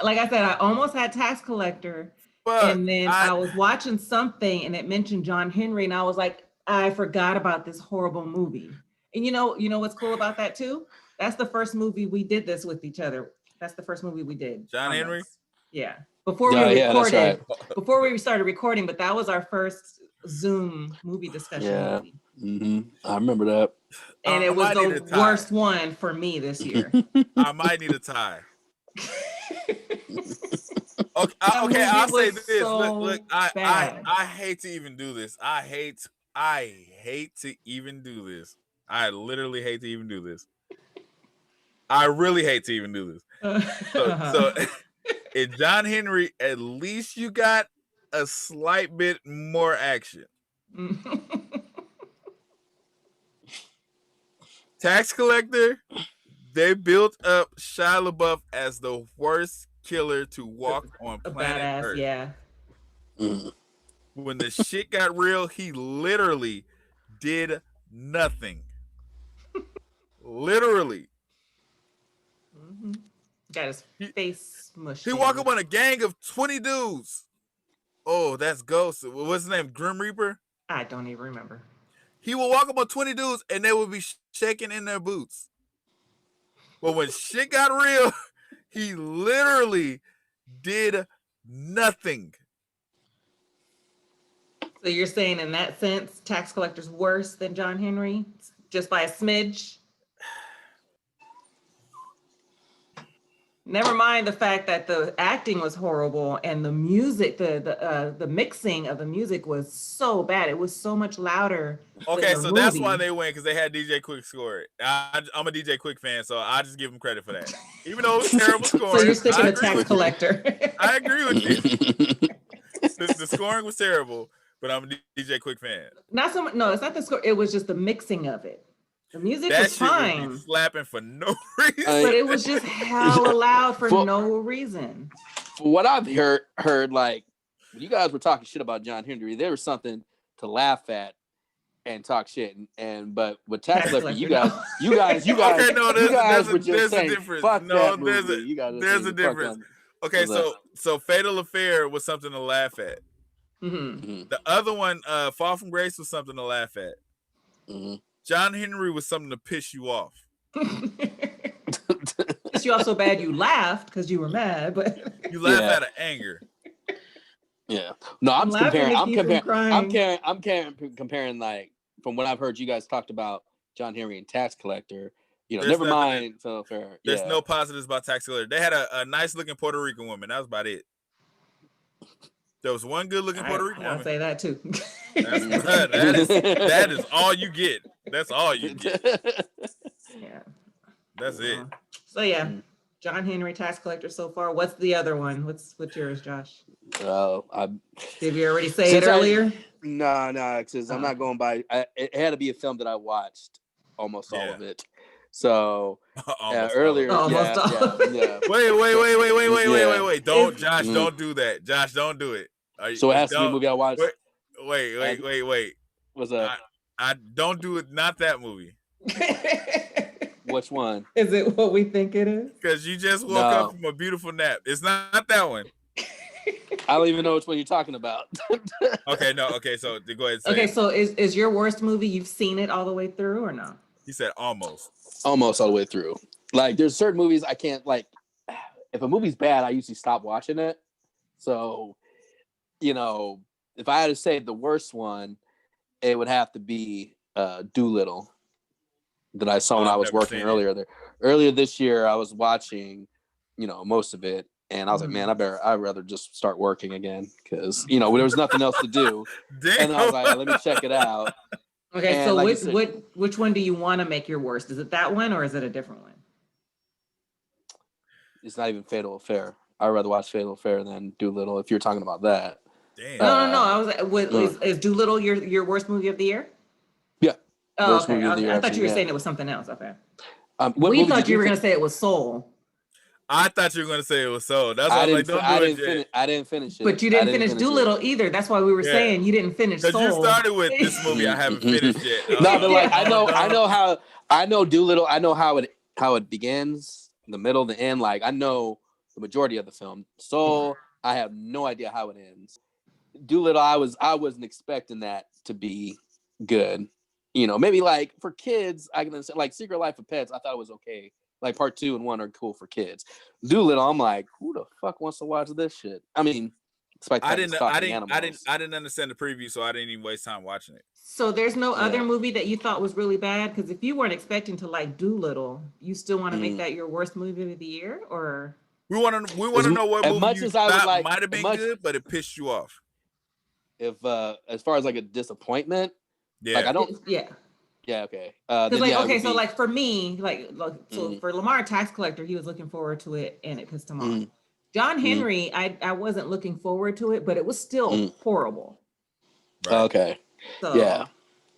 Like I said, I almost had Tax Collector, and then I was watching something, and it mentioned John Henry, and I was like, I forgot about this horrible movie. And you know what's cool about that too? That's the first movie we did this with each other. That's the first movie we did. John Henry? Yeah. Before we recorded, right. Before we started recording, but that was our first Zoom movie discussion movie. Mm-hmm. I remember that. And it was the worst one for me this year. I might need a tie. Okay, I'll say this. Look, I hate to even do this. I hate to even do this. I literally hate to even do this. I really hate to even do this. So in John Henry, at least you got a slight bit more action. Tax Collector, they built up Shia LaBeouf as the worst killer to walk on planet Earth. Yeah. When the shit got real, he literally did nothing. Literally. Mm-hmm. Got his face mushed. He walked up on a gang of 20 dudes. Oh, that's Ghost. What's his name? Grim Reaper? I don't even remember. He would walk up on 20 dudes and they would be shaking in their boots. But when shit got real, he literally did nothing. So you're saying in that sense, Tax Collector's worse than John Henry? Just by a smidge? Never mind the fact that the acting was horrible and the music, the mixing of the music was so bad. It was so much louder. Okay, so that's why they win, because they had DJ Quick score it. I'm a DJ Quick fan, so I just give him credit for that. Even though it was terrible scoring. So you're sticking to Tax Collector. I agree with you. The scoring was terrible, but I'm a DJ Quick fan. Not so much. No, it's not the score. It was just the mixing of it. The music was fine. Would be slapping for no reason. But it was just hella loud for no reason. For what I've heard, like, when you guys were talking shit about John Henry, there was something to laugh at and talk shit. But with Tax Collector, you guys okay, no, there's a difference. Fuck no, that there's a difference. Okay, so Fatal Affair was something to laugh at. Mm-hmm. The other one, Fall from Grace, was something to laugh at. Mm-hmm. John Henry was something to piss you off. Piss you off so bad you laughed because you were mad, but you laugh out of anger. Yeah. No, I'm laughing comparing. to keep I'm comparing like from what I've heard you guys talked about John Henry and Tax Collector. Never mind Phil Fair. There's no positives about Tax Collector. They had a nice looking Puerto Rican woman. That was about it. There was one good looking Puerto Rican woman. I'll say that too. that is all you get. That's all you get. Yeah. That's it. So yeah, John Henry, Tax Collector so far. What's the other one? What's yours, Josh? Did you already say it earlier? No, because I'm not going by. It had to be a film that I watched almost all of it. So earlier, yeah. Wait! Don't, Josh, don't do that. Josh, don't do it. So it has to be a movie I watched. Wait. What's up? I don't do it. Not that movie. Which one? Is it what we think it is? Because you just woke up from a beautiful nap. It's not that one. I don't even know which one you're talking about. Okay, so go ahead and say it. So is your worst movie, you've seen it all the way through or no? He said almost. Almost all the way through. Like, there's certain movies I can't, like, if a movie's bad, I usually stop watching it. So, if I had to say the worst one, it would have to be Doolittle that I saw when I was working earlier. Earlier this year, I was watching, most of it. And I was like, man, I'd rather just start working again because, there was nothing else to do. Damn. And I was like, let me check it out. Okay, and so like which one do you want to make your worst? Is it that one or is it a different one? It's not even Fatal Affair. I'd rather watch Fatal Affair than Doolittle if you're talking about that. Damn. No. I was is Doolittle your worst movie of the year? Yeah. Oh, okay. I thought you were saying it was something else. Okay. We thought you were going to say it was Soul. I thought you were going to say it was Soul. That's why I was like, don't do it yet. I didn't finish it. But you didn't finish Doolittle either. That's why we were saying you didn't finish Soul. Because you started with this movie I haven't finished yet. No, but like I know Doolittle. I know how it begins, the middle, the end. Like I know the majority of the film. Soul, I have no idea how it ends. Doolittle, I wasn't expecting that to be good. Maybe like for kids, I can understand. Like Secret Life of Pets, I thought it was okay. Like part 2 and 1 are cool for kids. Doolittle, I'm like, who the fuck wants to watch this shit? I mean, I didn't understand the preview, so I didn't even waste time watching it. So there's no other movie that you thought was really bad? Because if you weren't expecting to like Doolittle, you still want to make that your worst movie of the year, or we want to know what movie you thought might have been good, but it pissed you off. If as far as like a disappointment, like I don't. Yeah, okay. So like for me, for Lamar Tax Collector, he was looking forward to it and it pissed him off. John Henry, I wasn't looking forward to it, but it was still horrible. Right. Okay. So.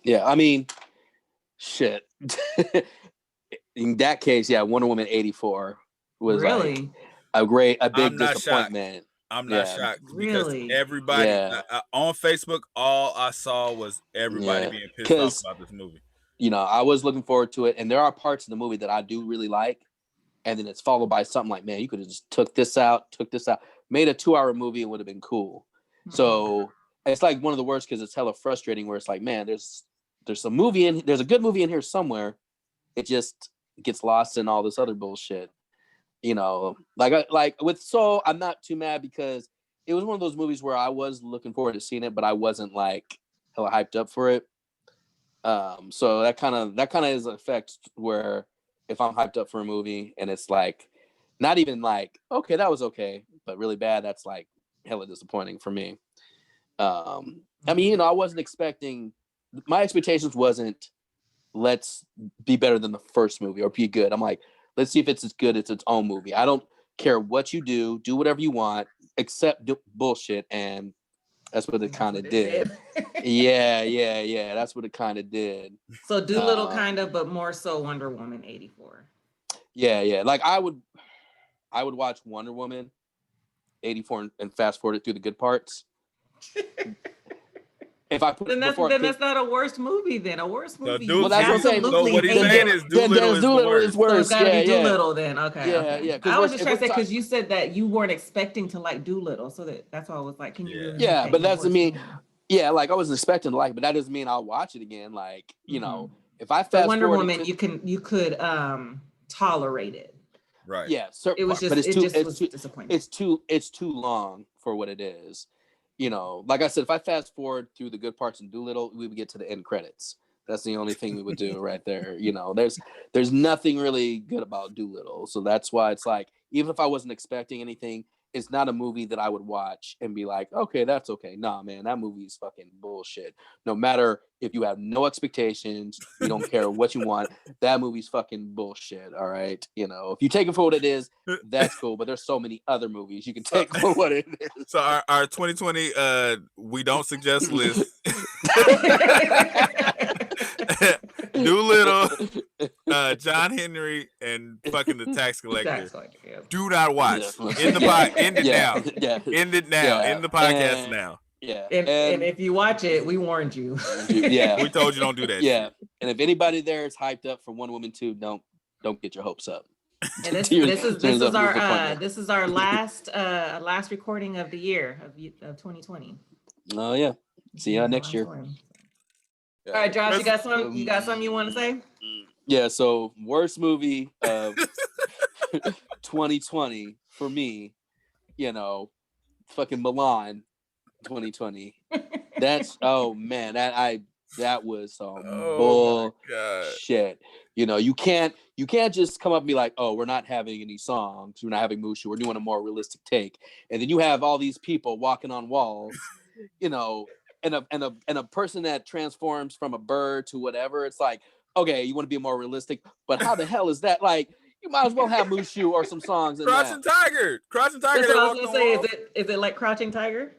Yeah. I mean, shit. In that case, Wonder Woman 84 was really like a big disappointment. Shocked. I'm not shocked because everybody on Facebook, all I saw was everybody being pissed off about this movie. I was looking forward to it, and there are parts of the movie that I do really like, and then it's followed by something like, man, you could have just took this out, made a 2-hour movie, and would have been cool. So it's like one of the worst because it's hella frustrating where it's like, man, there's a good movie in here somewhere. It just gets lost in all this other bullshit. Like with Soul, I'm not too mad because it was one of those movies where I was looking forward to seeing it, but I wasn't like hella hyped up for it. So that kind of is an effect where if I'm hyped up for a movie and it's like not even like, okay, that was okay, but really bad, that's like hella disappointing for me. I mean, I wasn't expecting, my expectations wasn't let's be better than the first movie or be good. I'm like, let's see if it's as good as its own movie. I don't care what you do whatever you want, except do bullshit, and that's what it kind of did. Yeah. That's what it kind of did. So Doolittle kind of, but more so Wonder Woman 84. Yeah. Like I would watch Wonder Woman 84 and fast forward it through the good parts. If I put then that's not a worst movie. Then a worst movie. Well, that's what I'm saying. So what he's saying is Doolittle is worse. So it's gotta be Doolittle then. Okay. Yeah. I was just trying to say because you said that you weren't expecting to like Doolittle, so that's why I was like, can you? Really but that doesn't mean. Yeah, like I wasn't expecting to like, but that doesn't mean I'll watch it again. Like if I fast Wonder forward, Woman, you could tolerate it. Right. Yeah. It was just but it's was disappointing. It's too long for what it is. you know, like I said, if I fast forward through the good parts in Doolittle, we would get to the end credits. That's the only thing we would do right there. You know, there's nothing really good about Doolittle. So that's why it's like, even if I wasn't expecting anything, it's not a movie that I would watch and be like, okay, that's okay. Nah, man, that movie is fucking bullshit. No matter if you have no expectations, you don't care what you want, that movie's fucking bullshit. All right. You know, if you take it for what it is, that's cool. But there's so many other movies you can take for what it is. So our 2020 we don't suggest list. Doolittle, John Henry, and fucking The Tax Collector. Yeah. Do not watch. End it now. Yeah. End it now. End the podcast now. Yeah. And if you watch it, we warned you. Yeah. We told you don't do that. Yeah. Shit. And if anybody there is hyped up for Wonder Woman 2, don't get your hopes up. And this is our last recording of the year of 2020. Oh yeah. See y'all next year. All right, Josh, you got something you want to say? Yeah, so worst movie of 2020 for me, you know, fucking Milan 2020. That's man, that was some bullshit. You know, you can't just come up and be like, oh, we're not having any songs, we're not having Mushu, we're doing a more realistic take, and then you have all these people walking on walls, you know. And a person that transforms from a bird to whatever, it's like, okay, you want to be more realistic, but how the hell is that? Like, you might as well have Mushu or some songs in Crouching Tiger. That's what I was gonna say. Is it like Crouching Tiger?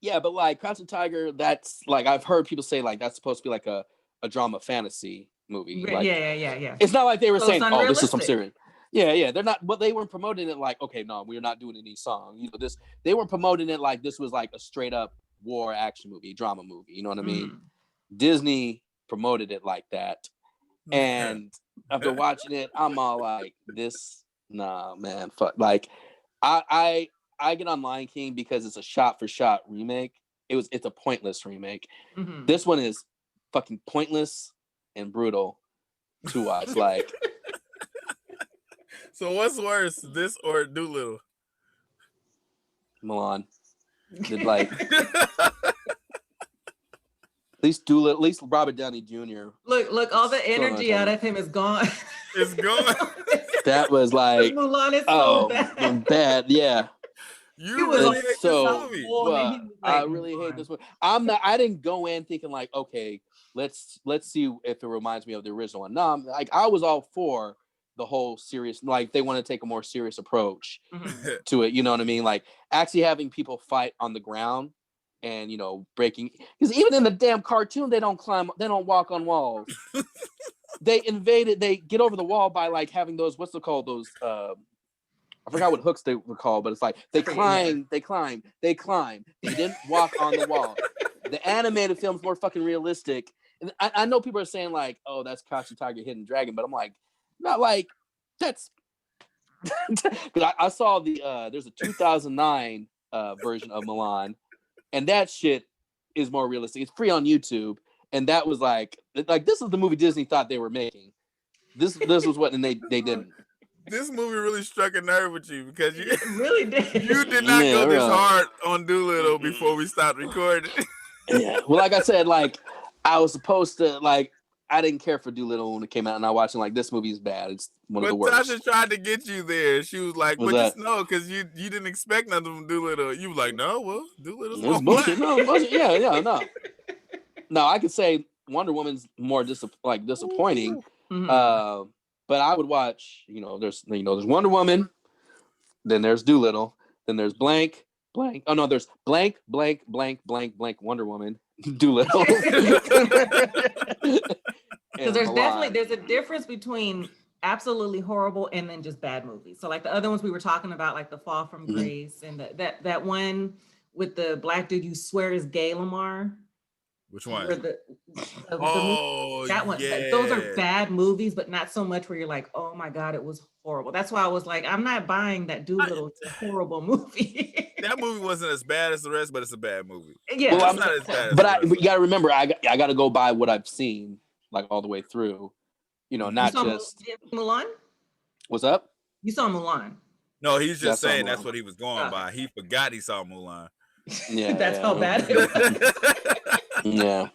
Yeah, but like Crouching Tiger, that's like, I've heard people say like that's supposed to be like a drama fantasy movie. Like, yeah. It's not like they were saying, oh, this is some serious. Yeah. They're not, but they weren't promoting it like, okay, no, we're not doing any song. You know, they weren't promoting it like this was like a straight up war action movie, drama movie, you know what I mean? Disney promoted it like that, and after watching it, I'm all like, this, nah, man, fuck. Like, I get on Lion King because it's a shot for shot remake. It's a pointless remake. This one is fucking pointless and brutal to watch. Like, so what's worse, this or Doolittle? Milan. Did like at least Robert Downey Jr. Look, all the energy out of him is gone. It's gone. That was like, Mulan is so bad. Yeah. You really hate so this movie. Well, I really hate this movie. I didn't go in thinking like, okay, let's see if it reminds me of the original one. No, like I was all for the whole serious, like they want to take a more serious approach to it. You know what I mean? Like actually having people fight on the ground and, you know, breaking, because even in the damn cartoon, they don't walk on walls. They get over the wall by like having those, what's it called? Those, I forgot what hooks they were called, but it's like they climb. They didn't walk on the wall. The animated film's more fucking realistic. And I know people are saying like, oh, that's Crouching Tiger, Hidden Dragon, but I'm like, not like that's because I saw there's a 2009 version of Milan, and that shit is more realistic. It's free on YouTube, and that was like this is the movie Disney thought they were making. This was what, and they didn't. This movie really struck a nerve with you because you really did. You did not go this hard on Doolittle before we stopped recording. Yeah, well, like I said, like I was supposed to like. I didn't care for Doolittle when it came out, and I watched it like this movie is bad. It's one of the worst. Tasha tried to get you there. She was like, "But just know, because you didn't expect nothing from Doolittle." You were like, "No, well, Doolittle's bullshit." No, bullshit. Yeah, no. No, I could say Wonder Woman's more disappointing. But I would watch. There's Wonder Woman, then there's Doolittle, then there's blank. Oh no, there's blank Wonder Woman. Doolittle. Because there's a difference between absolutely horrible and then just bad movies. So like the other ones we were talking about, like The Fall from Grace and that one with the black dude you swear is gay Lamar. Which one? That one. Yeah. Those are bad movies, but not so much where you're like, oh my God, it was horrible. That's why I was like, I'm not buying that Doolittle. It's a horrible movie. That movie wasn't as bad as the rest, but it's a bad movie. Yeah, well, it's not as bad. But you got to remember, I got to go by what I've seen, like all the way through. Not just Mulan. What's up? You saw Mulan? No, he's just saying that's what he was going by. He forgot he saw Mulan. Yeah, That's how bad it was. Yeah.